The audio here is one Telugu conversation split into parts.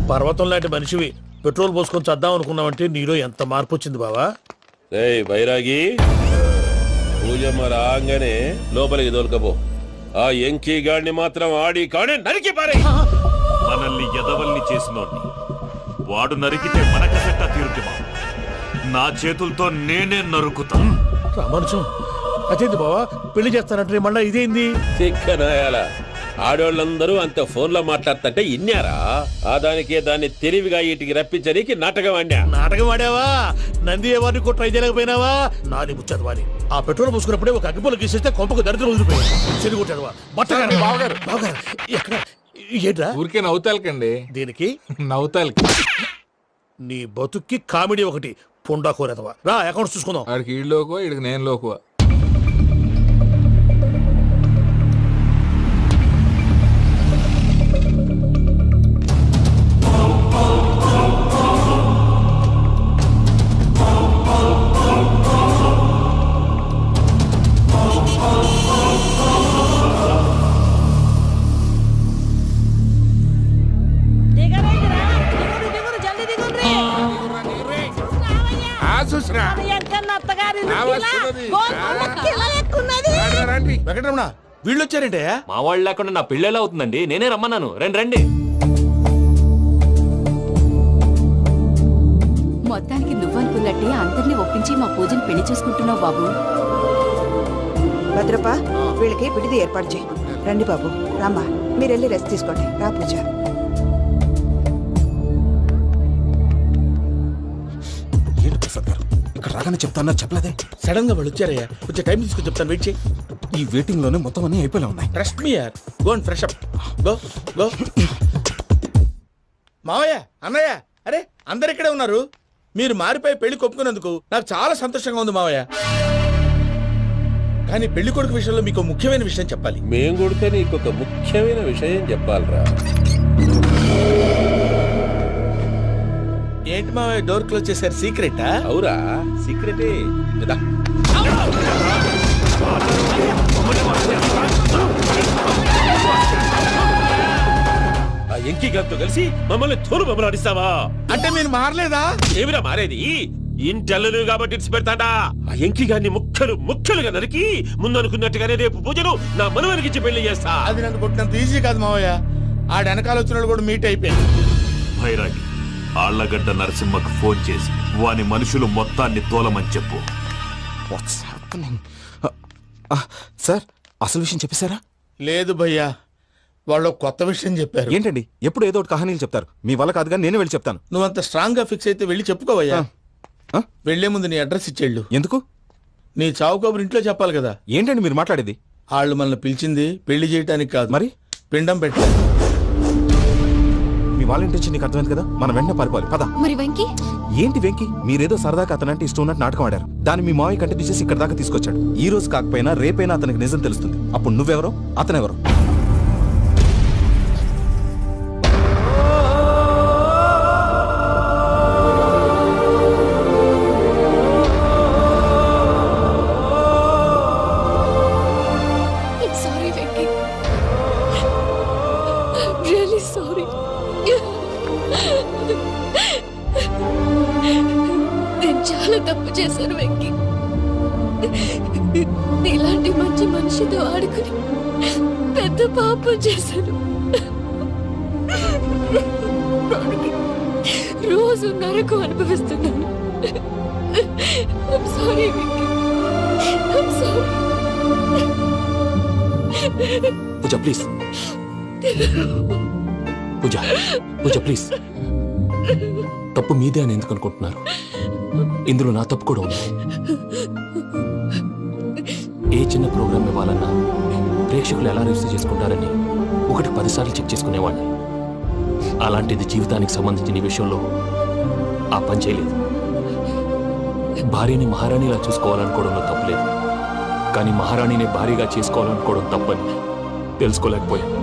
పర్వతం లాంటి మనిషివి పెట్రోల్ పోసుకొని చద్దాం అనుకున్నావంటే నీలో ఎంత మార్పు వచ్చింది బావా. బైరాగి పూజమ్మ రాగానే లోపలికి దొరకపో. ఆ ఎంకీ గాడిని మాత్రం ఆడి కాడే నరికి పారే. మనల్ని ఎదవల్ని చేసినోడ్ని వాడు నరికితే మనకసట్ట తీరుతుమా? నా చేతులతో నేనే నరుకుతా. రామానుజం అదేంది బావా, పెళ్లి చేస్తానంటే మళ్ళా ఇదేంది? చిక్కనాయాల ఆడోళ్ళందరూ అంత ఫోన్లో మాట్లాడుతుంటే ఇన్నారా? ఆ దానికే దాన్ని తెలివిగా వీటికి రప్పించడానికి నాటకం ఆడా. నాటకం ఆడావా? నంది ఎవరిని కూడా ట్రై చేయలేకపోయినావా? నాది ముచ్చదు వాని. ఆ పెట్రోల్ పోసుకున్నప్పుడే ఒక అగ్గిపోలు గీసేస్తే కొంపకు దరిద్రం వదిలిపోయింది. చెరుగుంటాడువా బావగారు ఎక్కడ ఏంట్రా? ఊరికే నవ్వుతాలకండి. దీనికి నవ్వుతాలకి నీ బతుక్కి కామెడీ ఒకటి పుండా కోరేదవా. రా అకౌంట్స్ చూసుకుందాం. ఆడికి ఈడులోకువా ఈడికి నేను లోకువా. వెంకటరమణ వీళ్ళు వచ్చారంటే మా వాళ్ళు లేకుండా నా పెళ్ళేలా అవుతుందండి? నేనే రమ్మన్నాను. రండి రండి. మొత్తానికి నువ్వనుకున్నట్టే అందరినీ ఒప్పించి మా పూజను పెళ్లి చేసుకుంటున్నావు బాబు. భద్రప వీళ్ళకి విడిది ఏర్పాటు చేయి. రండి బాబు, రామ్మా మీరు వెళ్ళి రెస్ట్ తీసుకోండి. రా పూజ. ఏంటి ప్రసాద్ గారు ఇక్కడ రాగానే చెప్తాను చెప్పలేదే? సడన్ గా వాళ్ళు వచ్చారయ్యా, కొంచెం టైం తీసుకొని చెప్తాను, వెయిట్ చేయి. ఈ వెయిటింగ్ లోనే మొత్తం అన్ని అయిపోయి ఉన్నాయి. ట్రస్ట్ మీ యార్, go and fresh up. Go go. మావయ్య, అన్నయ్య, అరే అందరు ఇక్కడే ఉన్నారు. మీరు మారిపోయి పెళ్లి కొప్పుకున్నందుకు నాకు చాలా సంతోషంగా ఉంది మావయ్య. కానీ పెళ్లి కొడుకు విషయంలో మీకు ముఖ్యమైన విషయం చెప్పాలి. మేం కొడితే నీకు ఒక ముఖ్యమైన విషయం చెప్పాలరా. ఏంటి మావయ్య డోర్ క్లోజ్ చేశారు? సీక్రెటా? అవురా, సీక్రెటే. ఆ ఎంకీ గారితో కలిసి మమ్మల్ని తోలు బొమ్మలాడిస్తావా? అంటే మీరు మారలేదా? ఏమిరా మారేది? ఇంటల్లు కాబట్టి ఇడిచి పెడతాడా? ఆ ఎంకీ గారిని ముక్కలుగా నరికి ముందు అనుకున్నట్టుగానే రేపు పూజను నా మనవనికిచ్చి పెళ్లి చేస్తా. అది నన్ను కొట్టినంత ఈజీ కాదు మావయ్య. ఆ వెనకాల వచ్చిన కూడా మీట్ అయిపోయాను. భైరాగి ఆళ్లగడ్డ నరసింహకు ఫోన్ చేసి వాని మనుషులు మొత్తాన్ని తోలమని చెప్పు. సార్ అసలు విషయం చెప్పేశారా? లేదు భయ్యా, వాళ్ళు కొత్త విషయం చెప్పారు. ఏంటండి ఎప్పుడు ఏదో ఒకటి కహానీలు చెప్తారు. మీ వల్ల కాదుగా నేనే వెళ్ళి చెప్తాను. నువ్వంత స్ట్రాంగ్ గా ఫిక్స్ అయితే వెళ్ళి చెప్పుకోవయ్యా. వెళ్లే ముందు నీ అడ్రస్ ఇచ్చేళ్ళు. ఎందుకు? నీ చావు కబురు ఇంట్లో చెప్పాలి కదా. ఏంటండి మీరు మాట్లాడేది? వాళ్ళు మనల్ని పిలిచింది పెళ్లి చేయటానికి కాదు, మరి పిండం పెట్టాలి. మీ వాళ్ళ ఇంటి నీకు అర్థమైంది కదా, మనం వెంటనే పారిపోవాలి. పద. మరి వెంకీ? ఏంటి వెంకీ? మీరేదో సరదాగా అతనంటే ఇష్టం ఉన్నట్టు నాటకం ఆడారు. దాన్ని మీ మావయ్య కంటే తీసేసి ఇక్కడ దాకా తీసుకొచ్చాడు. ఈ రోజు కాకపోయినా రేపైనా అతనికి నిజం తెలుస్తుంది. అప్పుడు నువ్వెవరో అతనెవరో. నేను చాలా తప్పు చేశాను వెంకీ. ఇలాంటి మంచి మనిషితో ఆడుకుని పెద్ద పాపం చేశాను. రోజు నరకం అనుభవిస్తున్నాను. Sorry Venky, sorry. Pooja please, Pooja please. తప్పు మీదే అని ఎందుకు అనుకుంటున్నారు? ఇందులో నా తప్పు కూడా ఉంది. ఏ చిన్న ప్రోగ్రామ్ ఇవ్వాలన్నా ప్రేక్షకులు ఎలా రిసీవ్ చేసుకుంటారని 1-10 సార్లు చెక్ చేసుకునేవాడిని. అలాంటిది జీవితానికి సంబంధించిన ఈ విషయంలో ఆ పని చేయలేదు. భార్యని మహారాణిలా చూసుకోవాలనుకోవడంలో తప్పులేదు, కానీ మహారాణిని భార్యగా చేసుకోవాలనుకోవడం తప్పని తెలుసుకోలేకపోయాను.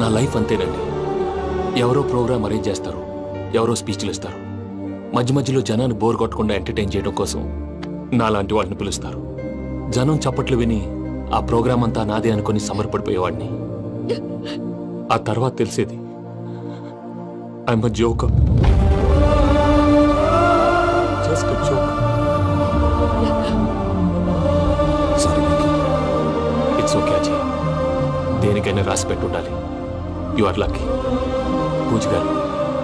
నా లైఫ్ అంతేనండి. ఎవరో ప్రోగ్రామ్ అరేంజ్ చేస్తారు, ఎవరో స్పీచ్లు ఇస్తారు. మధ్య మధ్యలో జనాన్ని బోర్ కొట్టకుండా ఎంటర్టైన్ చేయడం కోసం నాలాంటి వాడిని పిలుస్తారు. జనం చప్పట్లు విని ఆ ప్రోగ్రామ్ అంతా నాదే అనుకుని సమర్పడిపోయేవాడిని. ఆ తర్వాత తెలిసేది I'm a joker, just a joker. Sorry it's okay Ajay, దేనికైనా రాసి పెట్టి ఉండాలి. You are lucky. పూజ గారు,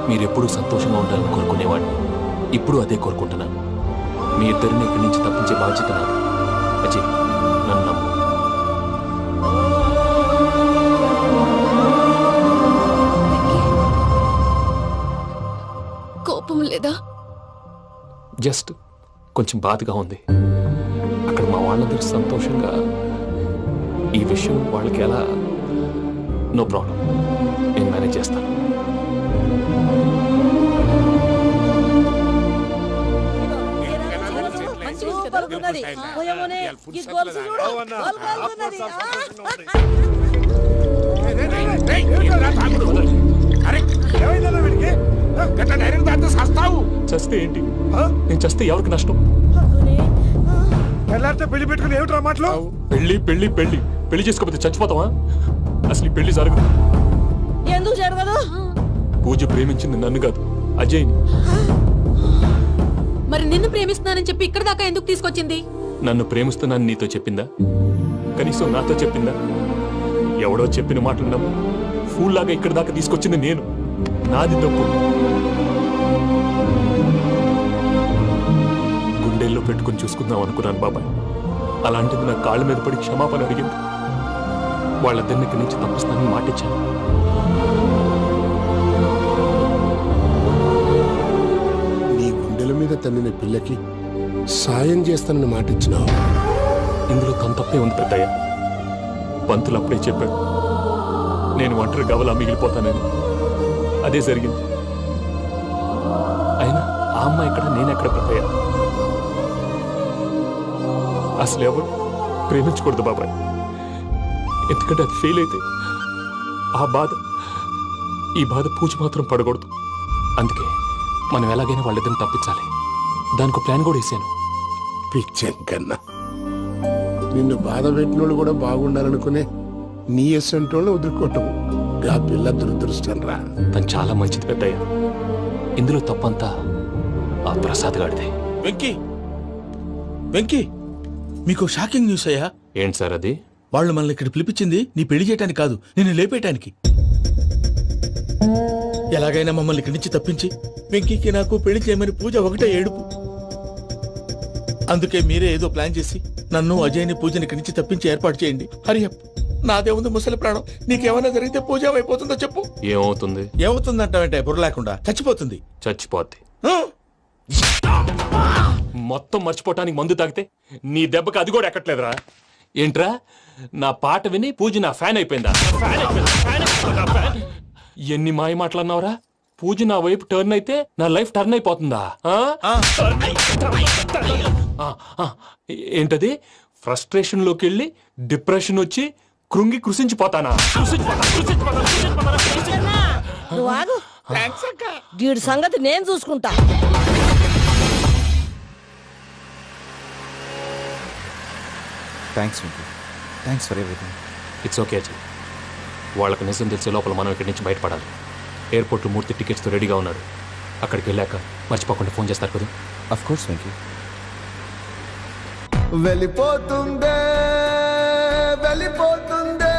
మీరు ఎప్పుడూ సంతోషంగా ఉండాలని కోరుకునేవాడిని. ఇప్పుడు అదే కోరుకుంటున్నాను. మీ ఇద్దరిని ఇక్కడి నుంచి తప్పించే బాధ్యత నాది. అజయ్, నన్ను నమ్ము. కోపం లేదా? జస్ట్ కొంచెం బాధగా ఉంది. అక్కడ మా వాళ్ళందరూ సంతోషంగా, ఈ విషయం వాళ్ళకి ఎలా? నో ప్రాబ్లం, నేను మేనేజ్ చేస్తాను. చస్తే ఏంటి? నేను చస్తే ఎవరికి నష్టం? పెళ్లి పెట్టుకుని ఏమిట్రా మాటలు? పెళ్లి పెళ్లి పెళ్లి పెళ్లి చేసుకోకపోతే చచ్చిపోతావా? అసలు ఈ పెళ్లి జరగదు. ఎందుకు జరగదు? పూజ ప్రేమించింది నన్ను కాదు, అజయ్ని. మరి నిన్ను ప్రేమిస్తున్నానని చెప్పి ఇక్కడ దాకా ఎందుకు తీసుకొచ్చింది? నన్ను ప్రేమిస్తున్నాను నీతో చెప్పిందా? కనీసం నాతో చెప్పిందా? ఎవడో చెప్పిన మాటలు నమ్ము ఫూల్ లాగా ఇక్కడ దాకా తీసుకొచ్చింది నేను. నాది తప్పు. గుండెల్లో పెట్టుకుని చూసుకుందాం అనుకున్నాను బాబాయ్. అలాంటిది నా కాళ్ళ మీద పడి క్షమాపణ అడిగింది. వాళ్ళిద్దరిని ఇక్కడి నుంచి తప్పిస్తానని మాటిచ్చాను. నీ గుండెల మీద తన్నిన పిల్లకి సాయం చేస్తానని మాటిచ్చినావు. ఇందులో తన తప్పే ఉంది పెద్దయ్య. పంతులు అప్పుడే చెప్పాడు నేను ఒంటరి గవలా మిగిలిపోతానని. అదే జరిగింది. అయినా ఆ అమ్మాయి ఎక్కడ, నేనెక్కడ పెద్దయ్య? అసలు ఎవరు ప్రేమించకూడదు బాబాయ్. ఎందుకంటే అది ఫెయిల్ అయితే ఆ బాధ, ఈ బాధ పూజ మాత్రం పడకూడదు. అందుకే మనం ఎలాగైనా వాళ్ళిద్దరిని తప్పించాలి. దానికి ప్లాన్ కూడా వేసాను. పిచ్చంకన్నా నిన్ను బాధ పెట్టినోళ్ళు కూడా బాగుండాలనుకునే నీ ఎస్సంటోళ్ళు వదులుకోవటం ఆ పిల్ల దురదృష్టం రా. తను చాలా మంచిది పెద్దయ్య. ఇందులో తప్పంతా ఆ ప్రసాద్ గాడిదే. వెంకీ, వెంకీ, మీకు షాకింగ్ న్యూస్ అయ్యా. ఏంటి సార్ అది? వాళ్ళు మనల్ని ఇక్కడ పిలిపించింది నీ పెళ్లి చేయడానికి కాదు, నిన్ను లేపేయటానికి. ఎలాగైనా మమ్మల్ని ఇక్కడి నుంచి తప్పించి వెంకీకి నాకు పెళ్లి చేయమని పూజ ఒకటే ఏడుపు. అందుకే మీరే ఏదో ప్లాన్ చేసి నన్ను అజయ్ని పూజని ఇక్కడి నుంచి తప్పించి ఏర్పాటు చేయండి. హరియప్, నాదే ఉంది ముసలి ప్రాణం. నీకేమైనా జరిగితే పూజ అయిపోతుందో చెప్పు. ఏమవుతుంది? ఏమవుతుందంటావంటే బుర్ర లేకుండా చచ్చిపోతుంది. చచ్చిపోద్ది. ఆ? మొత్తం మర్చిపోవటానికి మందు తాగితే నీ దెబ్బకి అది కూడా ఎక్కట్లేదురా. ఏంట్రా, నా పాట విని పూజ నా ఫ్యాన్ అయిపోయిందా? ఎన్ని మాయ మాటలన్నావురా? పూజ నా వైపు టర్న్ అయితే నా లైఫ్ టర్న్ అయిపోతుందా? ఏంటది? ఫ్రస్ట్రేషన్ లోకి వెళ్ళి డిప్రెషన్ వచ్చి కృంగి కృషించిపోతానా? నువ్వు ఆగు. వీడి సంగతి నేను చూసుకుంటా. Thanks Venky, thanks for everything. It's okay Ajay. వాళ్ళకి నిజం తెలిసే లోపల మనం ఇక్కడి నుంచి బయటపడాలి. ఎయిర్పోర్ట్లో మూర్తి టికెట్స్తో రెడీగా ఉన్నాడు. అక్కడికి వెళ్ళాక మర్చిపోకుండా ఫోన్ చేస్తారు కదా. Of course Venky. వెళ్ళిపోతుందే వెళ్ళిపోతుందే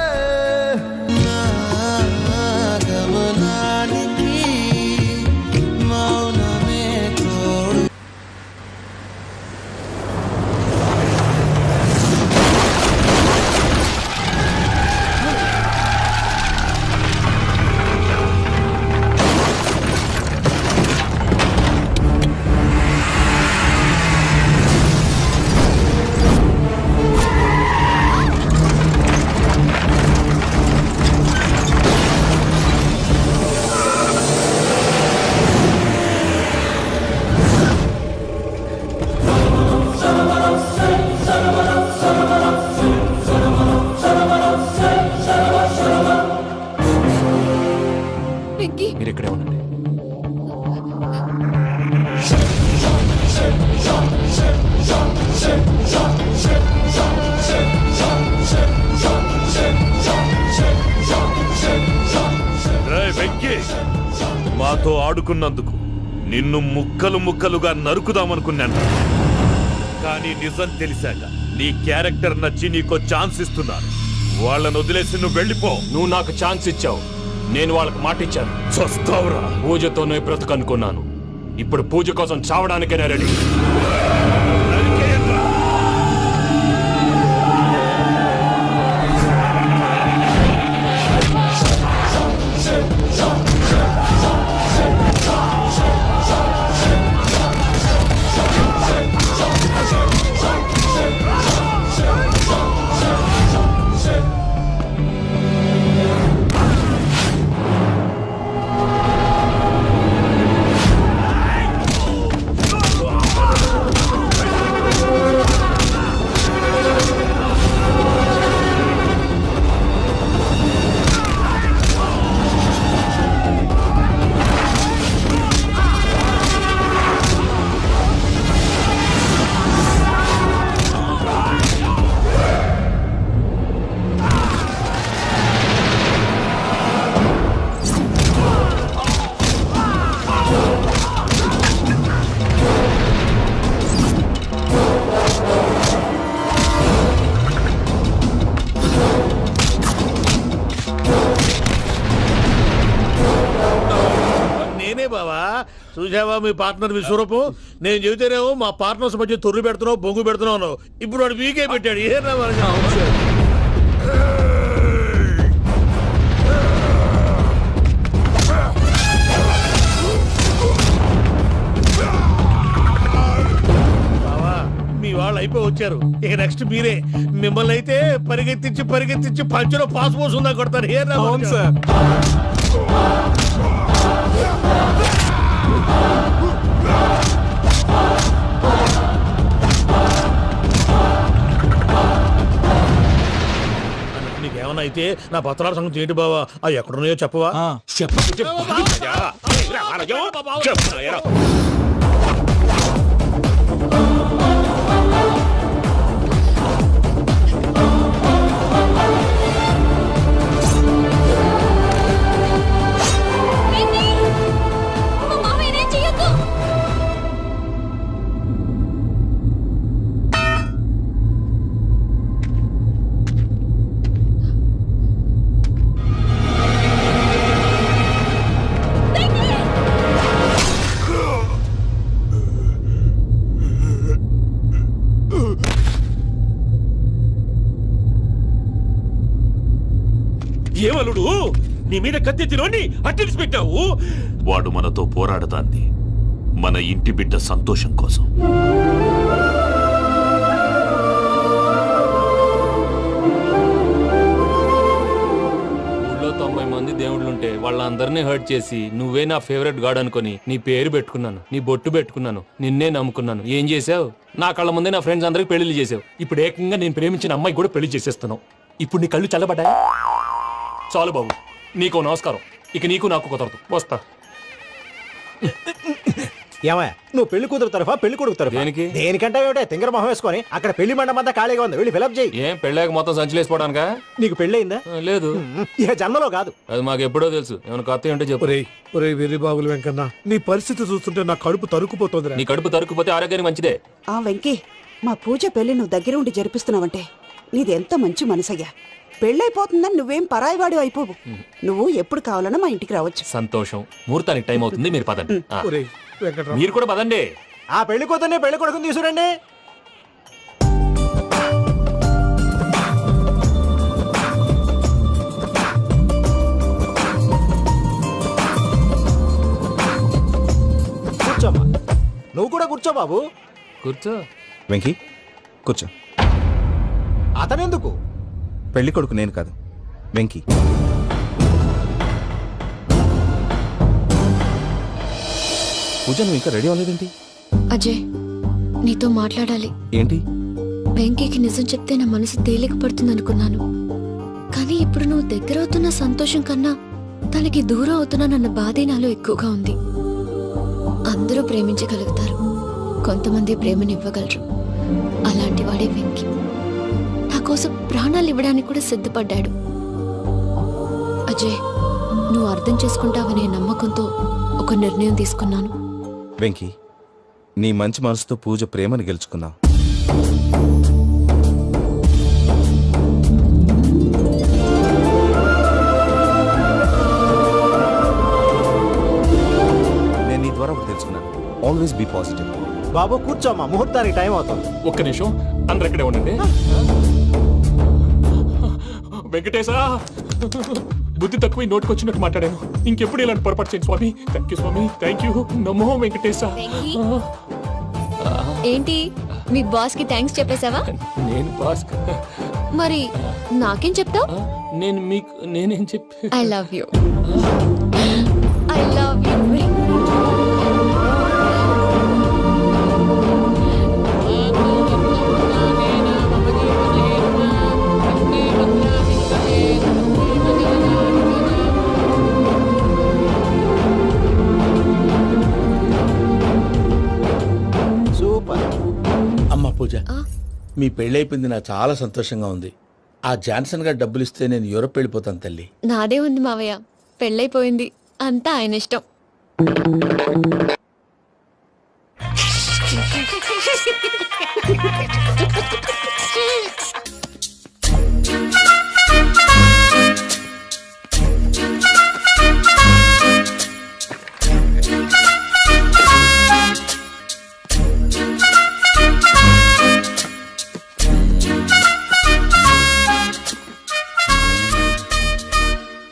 మీరు ఇక్కడే ఉండండి. వెంకీ మాతో ఆడుకున్నందుకు నిన్ను ముక్కలు ముక్కలుగా నరుకుదామనుకున్నాను. కానీ నిజం తెలిసాక నీ క్యారెక్టర్ నచ్చి నీకో ఛాన్స్ ఇస్తున్నాను. వాళ్ళను వదిలేసి నువ్వు వెళ్ళిపో. నువ్వు నాకు ఛాన్స్ ఇచ్చావు, నేను వాళ్ళకి మాట ఇచ్చాను. చస్తావురా. పూజతోనే బ్రతుకనుకున్నాను, ఇప్పుడు పూజ కోసం చావడానికైనా రెడీ. చూసావా మీ పార్ట్నర్ విశ్వరూపం? నేను చెబితేనేమో మా పార్ట్నర్స్ మధ్య తొర్రు పెడుతున్నావు, బొంగు పెడుతున్నావు. ఇప్పుడు వాడు వీకే పెట్టాడు. ఏనా బావా, మీ వాళ్ళు అయిపోయి వచ్చారు. ఇక నెక్స్ట్ మీరే. మిమ్మల్ని అయితే పరిగెత్తించి పంచలో పాస్ పోసుందా కొడతారు. ఏనా సార్? నీకేమన్నా అయితే నా పత్రాల సంగతి ఏంటి బావా? అవి ఎక్కడున్నాయో చెప్పవా? ఏమలుడు, నీ మీద కత్తెత్తినోని అట్టెలిసి పెట్టావు. వాడు మనతో పోరాడతాంది మన ఇంటి బిడ్డ సంతోషం కోసం. ఊళ్ళో 90 మంది దేవుళ్ళుంటే వాళ్ళందరినీ హర్ట్ చేసి నువ్వే నా ఫేవరెట్ గాడ్ అనుకుని నీ పేరు పెట్టుకున్నాను, నీ బొట్టు పెట్టుకున్నాను, నిన్నే నమ్ముకున్నాను. ఏం చేసావు? నా కళ్ళ ముందే నా ఫ్రెండ్స్ అందరికి పెళ్లి చేసావు. ఇప్పుడు ఏకంగా నేను ప్రేమించిన అమ్మాయి కూడా పెళ్లి చేసేస్తున్నావు. ఇప్పుడు నీ కళ్ళు చల్లబడ్డాయి. చాలు బాబు, నీకు నమస్కారం. ఇక నీకు నాకు కుదరదు. వస్తా. ఏమయ్య, నువ్వు పెళ్లి కూతురు తరఫా పెళ్లి కొడుకు తరఫా? దేనికి? దేనికంటే ఏమిటే తింగర మొహం వేసుకొని అక్కడ పెళ్లి మండపం అంతా ఖాళీగా ఉంది, వెళ్ళి ఫిలప్ చేయి. ఏం పెళ్ళాక మొత్తం సంచలేసిపోవడానికా? నీకు పెళ్ళయిందా? లేదు. ఇక జన్మలో కాదు. అది మాకు ఎప్పుడో తెలుసు. ఏమైనా కొత్త ఏంటో చెప్పు. ఒరే వెర్రి బాబులు వెంకన్న, నీ పరిస్థితి చూస్తుంటే నా కడుపు తరుక్కుపోతుంది. నీ కడుపు తరుక్కుపోతే ఆరోగ్యానికి మంచిదే. ఆ వెంకీ, మా పూజ పెళ్లి నువ్వు దగ్గర ఉండి జరిపిస్తున్నావంటే నీది ఎంత మంచి మనసయ్యా. పెళ్ళైపోతుందని నువ్వేం పరాయివాడి అయిపోవు. నువ్వు ఎప్పుడు కావాలన్నా మా ఇంటికి రావచ్చు. సంతోషం. ముహూర్తానికి టైం అవుతుంది, మీరు పదండి. వెంకట్రావు, మీరు కూడా పదండి. ఆ పెళ్లి కూతుర్ని పెళ్లి కొడుకుని తీసుకురండి. కూర్చోమ్మా. నువ్వు కూడా కూర్చో బాబు. కూర్చో. వెంకీ కూర్చో. అతనెందుకు? పెళ్లి కొడుకు నేను కాదు, వెంకీ. పూజ, నువ్వు ఇంకా రెడీ అవ్వలేదేంటి? అజయ్, నీతో మాట్లాడాలి. ఏంటి? వెంకీకి నిజం చెప్తే నా మనసు తేలిక పడుతుంది అనుకున్నాను. కానీ ఇప్పుడు నువ్వు దగ్గర అవుతున్న సంతోషం కన్నా తనకి దూరం అవుతున్నానన్న బాధే నాలో ఎక్కువగా ఉంది. అందరూ ప్రేమించగలుగుతారు, కొంతమంది ప్రేమనివ్వగలరు. అలాంటి వాడే వెంకీ. నా కోసం ప్రాణాలు ఇవ్వడానికి కూడా సిద్ధపడ్డాడు. అజయ్, నువ్వు అర్థం చేసుకుంటావనే నమ్మకంతో ఒక నిర్ణయం తీసుకున్నాను. వెంకీ, నీ మంచి మనసుతో పూజ ప్రేమని గెలుచుకుందాం. నేను నీ ద్వారా ఒకటి తెలుసుకున్నాను. Always be positive. బాబు కూర్చోమ్మా, ముహూర్తానికి టైం అవుతుంది. ఒక్క నిమిషం, అందరు ఇక్కడే ఉండండి. వెంకటేశా, బుద్ధి తక్కువ నోటికొచ్చినట్టు మాట్లాడాను. ఇంకెప్పుడు ఇలాంటి పొరపాటు చేయండి స్వామి. థ్యాంక్ యూ స్వామి, థ్యాంక్ యూ. నమో వెంకటేశ. ఏంటి మీ బాస్ కి థ్యాంక్స్ చెప్పేశావా? నేను బాస్ మరి నాకేం చెప్తావు? నేను మీకు నేనేం చెప్పి I love you. I love you. Super. అమ్మ పూజ, మీ పెళ్ళైపోయింది నాకు చాలా సంతోషంగా ఉంది. ఆ జాన్సన్ గారు డబ్బులు ఇస్తే నేను యూరోప్ వెళ్ళిపోతాను తల్లి. నాదే ఉంది మావయ్య, పెళ్ళైపోయింది, అంతా ఆయన ఇష్టం.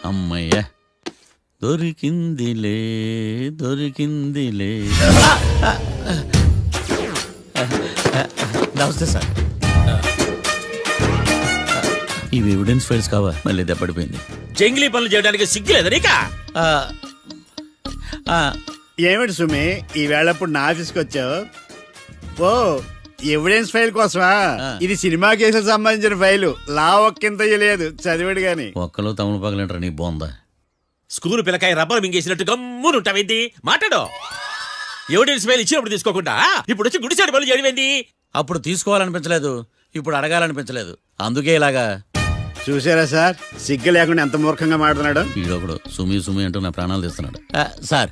అమ్మయ్య, దొరికిందిలే దొరికిందిలే. నమస్తే సార్. ఇవి ఎవిడెన్స్ ఫైల్స్ కావా? మళ్ళీ దెబ్బడిపోయింది. జంగిలీ పనులు చేయడానికి సిగ్గులేదు నీకా? ఏమిటి సుమి, ఈ వేళప్పుడు నా ఆఫీస్కి వచ్చావు? ఓ, ఎవిడెన్స్ ఫైల్ కోసమా? ఇది సినిమా కేసులకు సంబంధించిన ఫైలు. లా ఒక్కింత లేదు, చదివాడు గాని. ఒక్కలో తమను పగలంటారు నీ బోందా. School పిల్లకాయ rubber మింగేసినట్టు గమ్మునుంటావేంటి? మాట్లాడు. ఎవిడెన్స్ ఫైల్ ఇచ్చినప్పుడు తీసుకోకుండా ఇప్పుడు వచ్చి గుడిసాడు పనులు చేయడమేంటి? అప్పుడు తీసుకోవాలనిపించలేదు, ఇప్పుడు అడగాలనిపించలేదు, అందుకే ఇలాగా. చూసారా సార్, సిగ్గు లేకుండా ఎంత మూర్ఖంగా మాట్లాడుతున్నాడు. వీడొకడు సుమి సుమి అంటూ నా ప్రాణాలు తీస్తున్నాడు. సార్,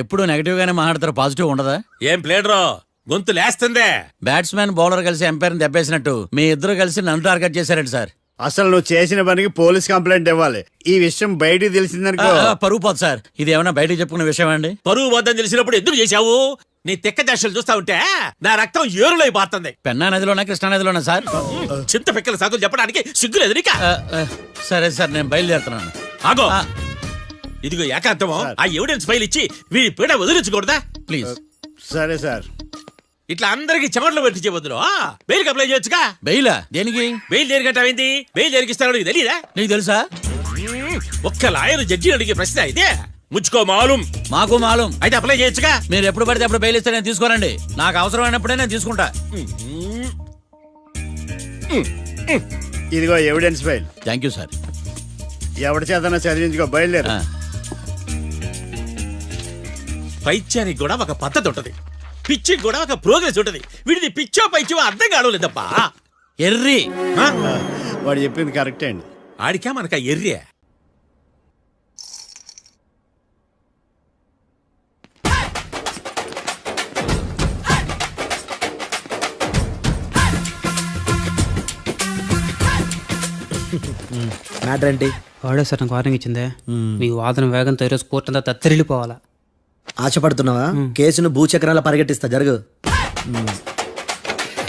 ఎప్పుడు నెగటివ్ గానే మాట్లాడతారు, పాజిటివ్ ఉండదా? ఏం ప్లేడరో గొంతు లేస్తుందే. బ్యాట్స్మెన్ బౌలర్ కలిసి ఎంపైర్ని దెబ్బేసినట్టు మీ ఇద్దరు కలిసి నన్ను టార్గెట్ చేశారండి సార్. అసలు నువ్వు చేసిన పనికి పోలీస్ కంప్లైంట్ ఇవ్వాలి. ఈ విషయం బయటికి తెలిసిందనుకో పరువు పోదు సార్. ఇది ఏమన్నా బయటకు చెప్పుకునే విషయం అండి? పరువు వద్దని తెలిసినప్పుడు ఎందుకు చేశావు? నీ తెక్క దశలు చూస్తా ఉంటే నా రక్తం ఏరులై పారుతుంది. పెన్నా నదిలోనా కృష్ణా నదిలోనా సార్? చింత పిక్కల సాగులు చెప్పడానికి సిగ్గులేదు నీకా? సరే సార్, నేను బయలుదేరుతున్నాను. ఆగో, ఇదిగో ఏకాంతమో ఆ ఎవిడెన్స్ ఫైల్ ఇచ్చి వీడి పీడ వదిలించకూడదా? ప్లీజ్. సరే సార్. ఇట్లా అందరికి చెమటలు పెట్టి బదులు బెయిల్కి అప్లై చేయొచ్చుగా. బెయిలా? దేనికి? బెయిల్ దేనికంటావేంది? బెయిల్ దేనికిస్తాడో నీకు తెలీదా? నీకు తెలుసా? ఒక్క లాయర్ జడ్జి అడిగే ప్రశ్న అయితే ముచ్చుకో మాలూం. మాకు మాలూం. అయితే అప్లై చేయొచ్చుగా. మీరు ఎప్పుడు పడితే అప్పుడు బెయిల్ ఇస్తే నేను తీసుకోరండి. నాకు అవసరమైనప్పుడే నేను తీసుకుంటా. ఇదిగో evidence file. Thank you sir. ఎవరి చేతనా చదివించుకో, బయలుదేరు. పైత్యానికి కూడా ఒక పద్ధతి ఉంటది, పిచ్చికి కూడా ఒక ప్రోగ్రెస్ ఉంటది. వీడిది పిచ్చో పైచో అర్థం కావలేదప్పా. ఎర్రి. వాడు చెప్పింది కరెక్టే అండి. ఆడికా మనక ఎర్రే. మ్యాటర్ ఏంటి? వాడే సార్ నాకు వార్నింగ్ ఇచ్చిందే. మీ వాదన వేగంతో ఈరోజు కోర్టు అంతా తత్తరిల్లిపోవాలా. ఆశపడుతున్నావా? కేసును భూచక్రాల పరిగెట్టిస్తా, జరుగు.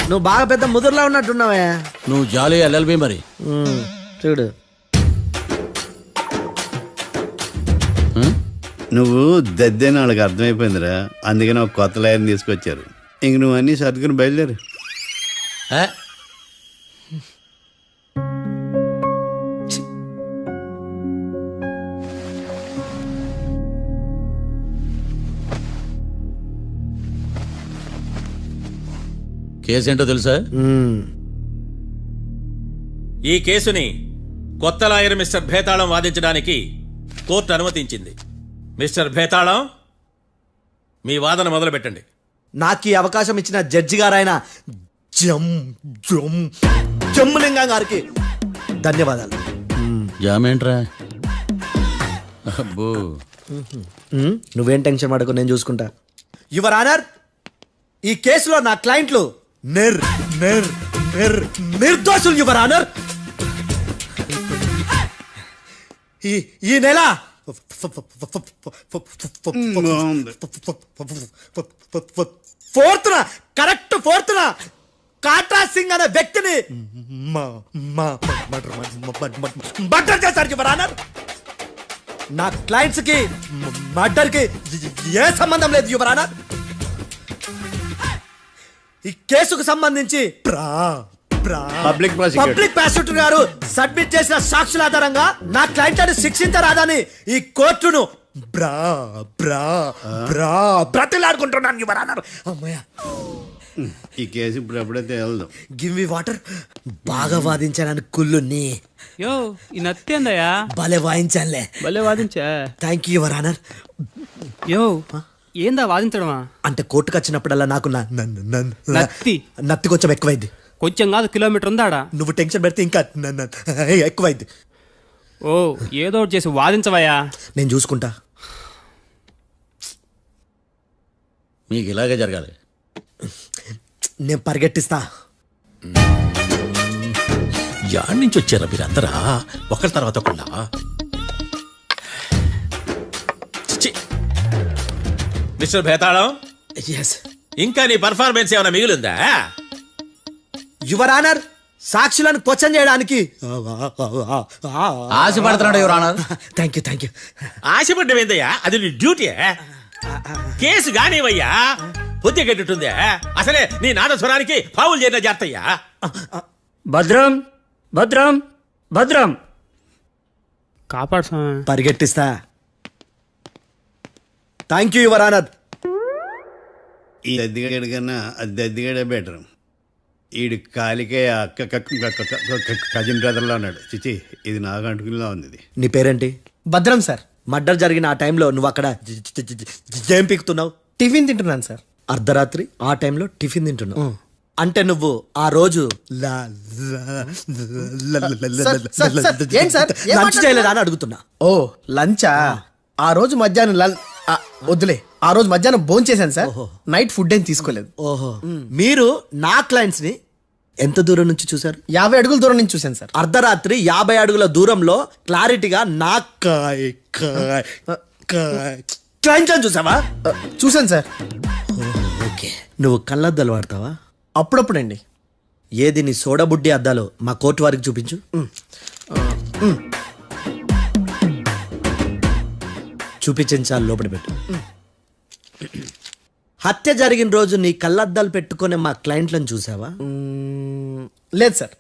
నువ్వు బాగా పెద్ద ముదురులా ఉన్నట్టున్నావే. నువ్వు జాలి ఎల్ఎల్బి మరి. చూడు, నువ్వు దద్దేని వాళ్ళకి అర్థమైపోయిందిరా, అందుకని ఒక కొత్త లాయర్ని తీసుకొచ్చారు. ఇంక నువ్వు అన్నీ సర్దుకుని బయలుదేరు. కేసు ఏంటో తెలుసా? ఈ కేసుని కొత్త లాయర్ మిస్టర్ భేతాళం వాదించడానికి కోర్టు అనుమతించింది. మిస్టర్ భేతాళం, మీ వాదన మొదలు పెట్టండి. నాకు ఈ అవకాశం ఇచ్చిన జడ్జి గారైన జమ్ములింగం గారికి ధన్యవాదాలు. జామేంట్రా? అబ్బో నువ్వేం టెన్షన్ పడకు, నేను చూసుకుంటా. యువర్ ఆనర్, ఈ కేసులో నా క్లయింట్లు నిర్దోషులు యువర్ ఆనర్. ఈ నెల ఫోర్త్న కాట్రా సింగ్ అనే వ్యక్తిని మర్డర్ చేశారు యువర్ ఆనర్. నా క్లయింట్స్ కి మర్డర్ కి ఏ సంబంధం లేదు యువర్ ఆనర్. ఈ కేసుకు సంబంధించి పబ్లిక్ ప్రాసిక్యూటర్ గారు సబ్మిట్ చేసిన సాక్షుల ఆధారంగా నా క్లయింట్ అని శిక్షించరాదని ఈ కోర్టును బ్రతిలాడుకుంటున్నాను యువర్ ఆనర్. అమ్మయ్య, ఈ కేసు ఇప్పుడు ఎప్పుడైతే వెళ్దాం. Give me water. బాగా వాదించానని కుళ్ళుని యో ఈ నత్తేందయ్యా భలే వాయించానులే. భలే వాదించా. Thank you your honour. యో ఏందా వాదించడమా? అంటే కోర్టుకు వచ్చినప్పుడల్లా నాకు నత్తి నత్తి కొంచెం ఎక్కువైంది. కొంచెం కాదు, కిలోమీటర్ ఉందాడా. నువ్వు టెన్షన్ పెడితే ఇంకా ఎక్కువైంది. ఓ ఏదో ఒకటి చేసి వాదించవయ్యా. నేను చూసుకుంటా. మీకు ఇలాగే జరగాలి. నేను పరిగెట్టిస్తా. యాడ్ నుంచి వచ్చారా మీరందరా ఒకరి తర్వాత ఒకళ్ళ? మిస్టర్ భేతాళం, ఇంకా నీ పర్ఫార్మెన్స్ ఏమైనా మిగిలిందా? యువర్ ఆనర్, సాక్షులను క్వశ్చన్ చేయడానికి ఆశపడుతున్నాడు యువర్ ఆనర్. Thank you. ఆశపడ్డం ఏందయ్యా, అది నీ డ్యూటీ. కేసు గానివయ్యా, బుద్ధి గట్టుందే. అసలే నీ నాదస్వరానికి పావులు చేరిన జాతయ్యా. భద్రం భద్రం భద్రం కాపాడు. పరిగెట్టిస్తా. Thank you your honour. ఈ దద్దిగాడి కన్నా అది దద్దిగాడే బెటర్. ఈడు కాలికే కజిన్ బ్రదర్లో అన్నాడు. చిచి, ఇది నాకు అంటుకునిలా ఉంది. ఇది నీ పేరేంటి? భద్రం సార్. మర్డర్ జరిగిన ఆ టైంలో నువ్వు అక్కడ ఏం పీకుతున్నావు? టిఫిన్ తింటున్నాను సార్. అర్ధరాత్రి ఆ టైంలో టిఫిన్ తింటున్నావు అంటే నువ్వు ఆ రోజు లంచ్ చేయలేదా అని అడుగుతున్నా. ఓ లంచా? ఆ రోజు మధ్యాహ్నం వద్దులే, ఆ రోజు మధ్యాహ్నం భోంచేశాను సార్. నైట్ ఫుడ్ ఏం తీసుకోలేదు. ఓహో, మీరు నా క్లయింట్స్ ని ఎంత దూరం నుంచి చూసారు? 50 అడుగుల దూరం నుంచి చూశాను సార్. అర్ధరాత్రి 50 అడుగుల దూరంలో క్లారిటీగా నా క్లయింట్స్ అని చూసావా? చూశాను సార్. ఓకే, నువ్వు కళ్ళద్దాలు వాడతావా? అప్పుడప్పుడండి. ఏది నీ సోడబుడ్డి అద్దాలు మా కోర్టు వారికి చూపించు. చూపించాలి, లోపల పెట్టు. హత్య జరిగిన రోజు నీ కళ్ళద్దాలు పెట్టుకునే మా క్లయింట్లను చూసావా? లేదు sir.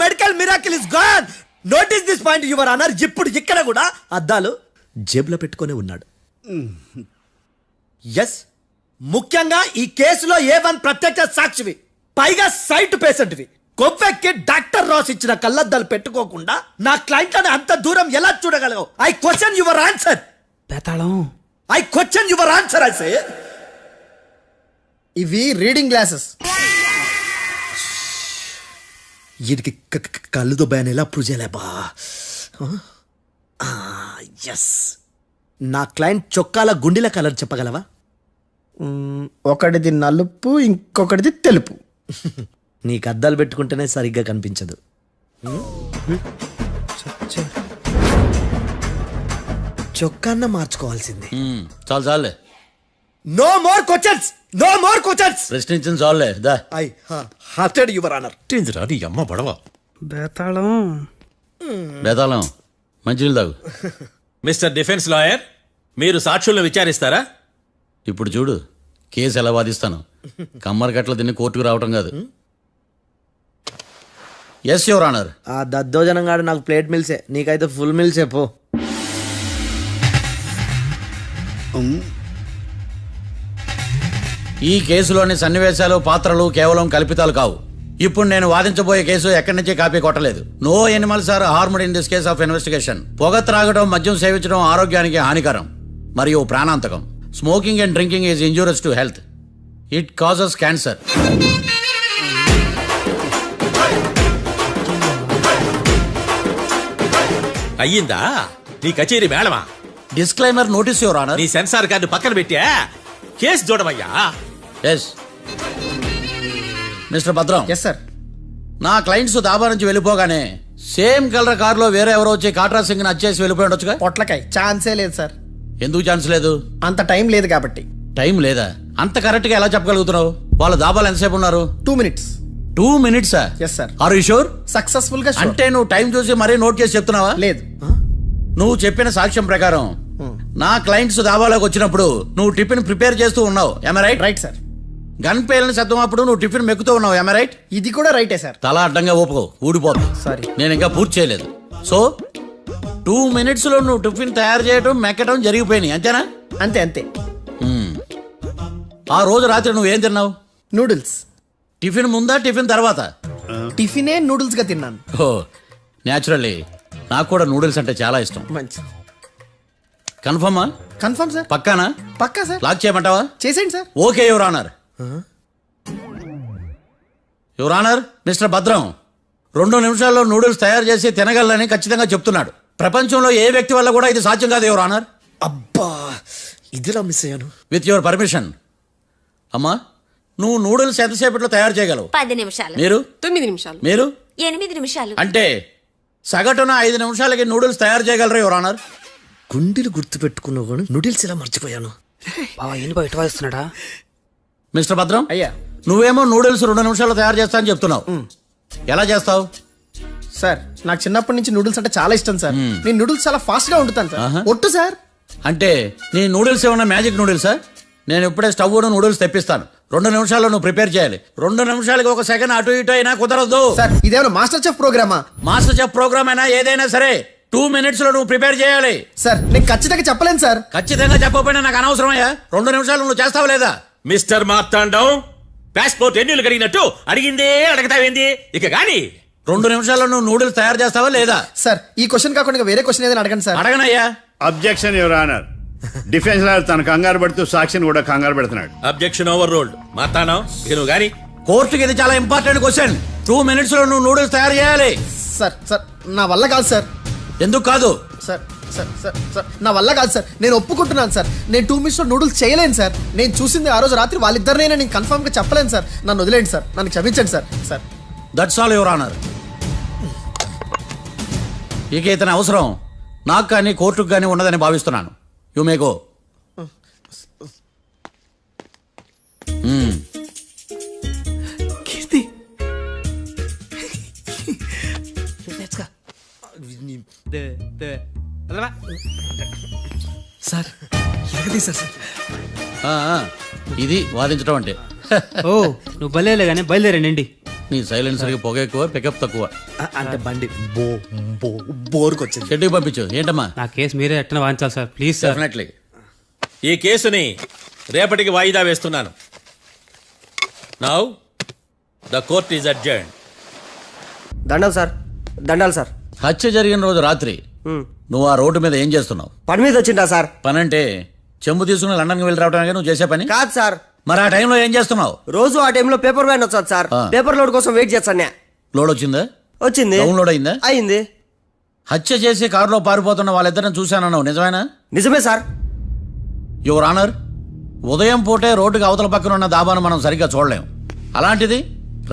Medical miracle is gone. Notice this point your honour. ఇప్పుడు ఇక్కడ కూడా అద్దాలు జేబులో పెట్టుకొని ఉన్నాడు. ఎస్, ముఖ్యంగా ఈ కేసులో A1 ప్రత్యక్ష సాక్షివి, పైగా సైట్ పేషెంట్వి. కొవ్వెక్కి డాక్టర్ రాస్ ఇచ్చిన కళ్ళద్దాలు పెట్టుకోకుండా నా క్లయింట్ అని అంత దూరం ఎలా చూడగలవు? I question your answer. I question your answer. I say ఇవి రీడింగ్ గ్లాసెస్. వీడికి కళ్ళు దుబ్బాయని ఎలా ప్రూవ్ చేయలేబా? ఎస్, నా క్లయింట్ చొక్కాల గుండెల కలర్ చెప్పగలవా? ఒకటిది నలుపు, ఇంకొకటిది తెలుపు. నీకు అద్దాలు పెట్టుకుంటేనే సరిగ్గా కనిపించదు. చొక్కాన్న మార్చుకోవాల్సింది. చాలు చాలే. No more questions, no more questions. ప్రశ్నించిన చాలులే. దా ఐ హార్టెడ్ యువర్ ఆనర్. నీ అమ్మ పడవ. బేతాళం బేతాళం మంచినీళ్ళు తాగు. మిస్టర్ డిఫెన్స్ లాయర్, మీరు సాక్షులను విచారిస్తారా? ఇప్పుడు చూడు కేసు ఎలా వాదిస్తాను. కమ్మరి గట్ల తిని కోర్టుకు రావటం కాదు. Yes your honour. ఆ దద్దోజనం గాడు నాకు ప్లేట్ మిల్సే, నీకైతే ఫుల్ మిల్సే పో. ఈ కేసులోని సన్నివేశాలు, పాత్రలు కేవలం కల్పితాలు కావు. ఇప్పుడు నేను వాదించబోయే కేసు ఎక్కడి నుంచి కాపీ కొట్టలేదు. No animals are harmed in this case of investigation. పొగ త్రాగడం, మద్యం సేవించడం ఆరోగ్యానికి హానికరం మరియు ప్రాణాంతకం. Smoking and drinking is injurious to health. It causes cancer. అయ్యిందా? నీ కచేరీ మేళమా? Disclaimer notice your honour. నీ సెన్సార్ కార్డు పక్కన పెట్టా కేసు చూడవయ్యా. Yes mister Bhadram. Yes sir. నా క్లయింట్స్ దాబా నుంచి వెళ్ళిపోగానే సేమ్ కలర్ కారులో వేరే ఎవరో వచ్చి కాట్రా సింగ్ వచ్చేసి వెళ్ళిపోయి ఉండొచ్చుగా. పొట్లకాయ ఛాన్సే లేదు సార్. ఎందుకు ఛాన్స్ లేదు? అంత టైం లేదు కాబట్టి. టైం లేదా? అంత కరెక్ట్ గా ఎలా చెప్పగలుగుతున్నావు? వాళ్ళ దాబాలు ఎంతసేపు ఉన్నారు? 2 minutes. 2 minutes? Yes sir. Are you sure? Successful గా sure. అంటే నువ్వు టైం చూసి మరీ నోట్ చేసి చెప్తున్నావా? లేదు. నువ్వు చెప్పిన సాక్ష్యం ప్రకారం నా క్లయింట్స్ దాబాలోకి వచ్చినప్పుడు నువ్వు టిఫిన్ ప్రిపేర్ చేస్తూ ఉన్నావు. am I right? Right sir. Gun పేలిన శబ్దం అప్పుడు నువ్వు టిఫిన్ మెక్కుతూ ఉన్నావు. am I right? ఇది కూడా రైటే సార్. తల అడ్డంగా ఊపుకో, ఊడిపోదు. సారీ. నేను ఇంకా పూర్తి చేయలేదు. సో 2 minutes లో నువ్వు టిఫిన్ తయారు చేయడం మెక్కడం జరిగిపోయినాయి అంతేనా? అంతే అంతే. ఆ రోజు రాత్రి నువ్వేం తిన్నావు? నూడిల్స్. టిఫిన్ ముందా టిఫిన్ తర్వాత? టిఫినే నూడిల్స్ గా తిన్నాను. ఓ న్యాచురల్లీ నాకు కూడా నూడిల్స్ అంటే చాలా ఇష్టం. మంచి. కన్ఫర్మా? Confirm sir. పక్కానా? పక్కా సార్. లాక్ చేయమంటావా? చేసేయండి sir. Okay your honour. Your honour, mister Bhadram 2 నిమిషాల్లో నూడిల్స్ తయారు చేసి తినగలని ఖచ్చితంగా చెప్తున్నాడు. ప్రపంచంలో ఏ వ్యక్తి వల్ల కూడా ఇది సాధ్యం కాదు యువర్ ఆనర్. అబ్బా ఇదిలా మిస్ అయ్యాను. With your permission. అమ్మా నువ్వు నూడిల్స్ ఎంతసేపట్లో తయారు చేయగలవు? 10 నిమిషాలు. మీరు? 9 నిమిషాలు. మీరు? 8 నిమిషాలు. అంటే సగటున 5 నిమిషాలకి నూడిల్స్ తయారు చేయగలరు యువర్ ఆనర్. గుండెలు గుర్తు పెట్టుకున్నావు కానీ నూడిల్స్ ఇలా మర్చిపోయాను. బావా ఏంటి బావ ఇటు వాయిస్తున్నాడా? మిస్టర్ భద్రం, అయ్యా నువ్వేమో నూడిల్స్ 2 నిమిషాల్లో తయారు చేస్తా అని చెప్తున్నావు. ఎలా చేస్తావు? సార్ నాకు చిన్నప్పటి నుంచి నూడిల్స్ అంటే చాలా ఇష్టం సార్. నేను నూడిల్స్ చాలా ఫాస్ట్ గా వండుతాను సార్. ఒట్టు సార్. అంటే నీ నూడిల్స్ ఏమన్నా మ్యాజిక్ నూడిల్సా? నేను ఇప్పుడే స్టవ్ నూడిల్స్ తెప్పిస్తాను. 2 నిమిషాల్లో నువ్వు ప్రిపేర్ చేయాలి. 2 నిమిషాలకి 1 సెకండ్ అటు ఇటు అయినా కుదరదు. సార్ ఇదేమైనా మాస్టర్ చెఫ్ ప్రోగ్రామా? మాస్టర్ చెఫ్ ప్రోగ్రామ్ అయినా ఏదైనా సరే 2 minutes లో నువ్వు ప్రిపేర్ చేయాలి. సార్ నేను ఖచ్చితంగా చెప్పలేను సార్. ఖచ్చితంగా చెప్పకపోయినా నాకు అనవసరమయ్యా. 2 నిమిషాలు నువ్వు చేస్తావా లేదా? మిస్టర్ మార్తాండం పాస్పోర్ట్ ఎన్నిళ్ళు కడిగినట్టు అడిగిందే అడగతావేంది ఇక గాని. 2 నిమిషాల్లో నువ్వు నూడిల్స్ తయారు చేస్తావా లేదా? సార్ ఈ క్వశ్చన్ కాకుండా వేరే క్వశ్చన్ ఏదైనా అడగండి సార్. అడగనయ్యా. Objection your honour. Defence lawyer తన కంగారు పడుతూ సాక్షిని కూడా కంగారు పెడుతున్నాడు. Objection over ruled. మార్తాండం ఇక నువ్వు గాని. కోర్టుకి ఇది చాలా ఇంపార్టెంట్ క్వశ్చన్. 2 minutes లో నువ్వు నూడిల్స్ తయారు చేయాలి. సార్ సార్ నా వల్ల కాదు సార్. ఎందుకు కాదు? సార్ సార్ సార్ సార్ నా వల్ల కాదు సార్. నేను ఒప్పుకుంటున్నాను సార్. నేను 2 minutes లో నూడిల్స్ చేయలేను సార్. నేను చూసింది ఆ రోజు రాత్రి వాళ్ళిద్దరినైనా నేను కన్ఫర్మ్ గా చెప్పలేను సార్. నన్ను వదిలేండి సార్. నన్ను క్షమించండి sir. Sir that's all your honour. ఇక ఇతని అవసరం నాకు కానీ కోర్టుకు కానీ ఉన్నదని భావిస్తున్నాను. You may go. Keerthi sir ఎరగదీశారు సార్. ఇది వాదించడం అంటే. ఓ నువ్వు బయలుదేరలే కానీ బయలుదేరండి. నీ సైలెన్సర్కి పొగ ఎక్కువ, పికప్ తక్కువ. అంటే బండి బోర్కి వచ్చింది. షెడ్యూల్ పంపించు. ఏంటమ్మా? నా కేసు మీరే ఎట్టన వాయించాలి సార్ ప్లీజ్ సార్. డెఫినెట్లీ. ఈ కేసుని రేపటికి వాయిదా వేస్తున్నాను. Now the court is adjourned. దండాలు సార్. దండాలు సార్. హత్య జరిగిన రోజు రాత్రి నువ్వు ఆ రోడ్డు మీద ఏం చేస్తున్నావు? పని మీద వచ్చిందా సార్? పని అంటే చెంబు తీసుకుని లండన్కి వెళ్ళి రావడానికి నువ్వు చేసే పని కాదు సార్. మరి ఆ టైంలో ఏం చేస్తున్నావు? రోజు ఆ టైంలో పేపర్ వ్యాన్ వచ్చాది సార్. పేపర్ లోడ్ కోసం వెయిట్ చేస్తాను. లోడ్ వచ్చిందా? వచ్చింది. డౌన్లోడ్ అయిందా? అయింది. హత్య చేసి కారులో పారిపోతున్న వాళ్ళిద్దరిని చూశానన్నావు, నిజమేనా? నిజమే సార్. యువర్ ఆనర్, ఉదయం పూటే రోడ్డుకి అవతల పక్కన ఉన్న దాబాను మనం సరిగ్గా చూడలేం. అలాంటిది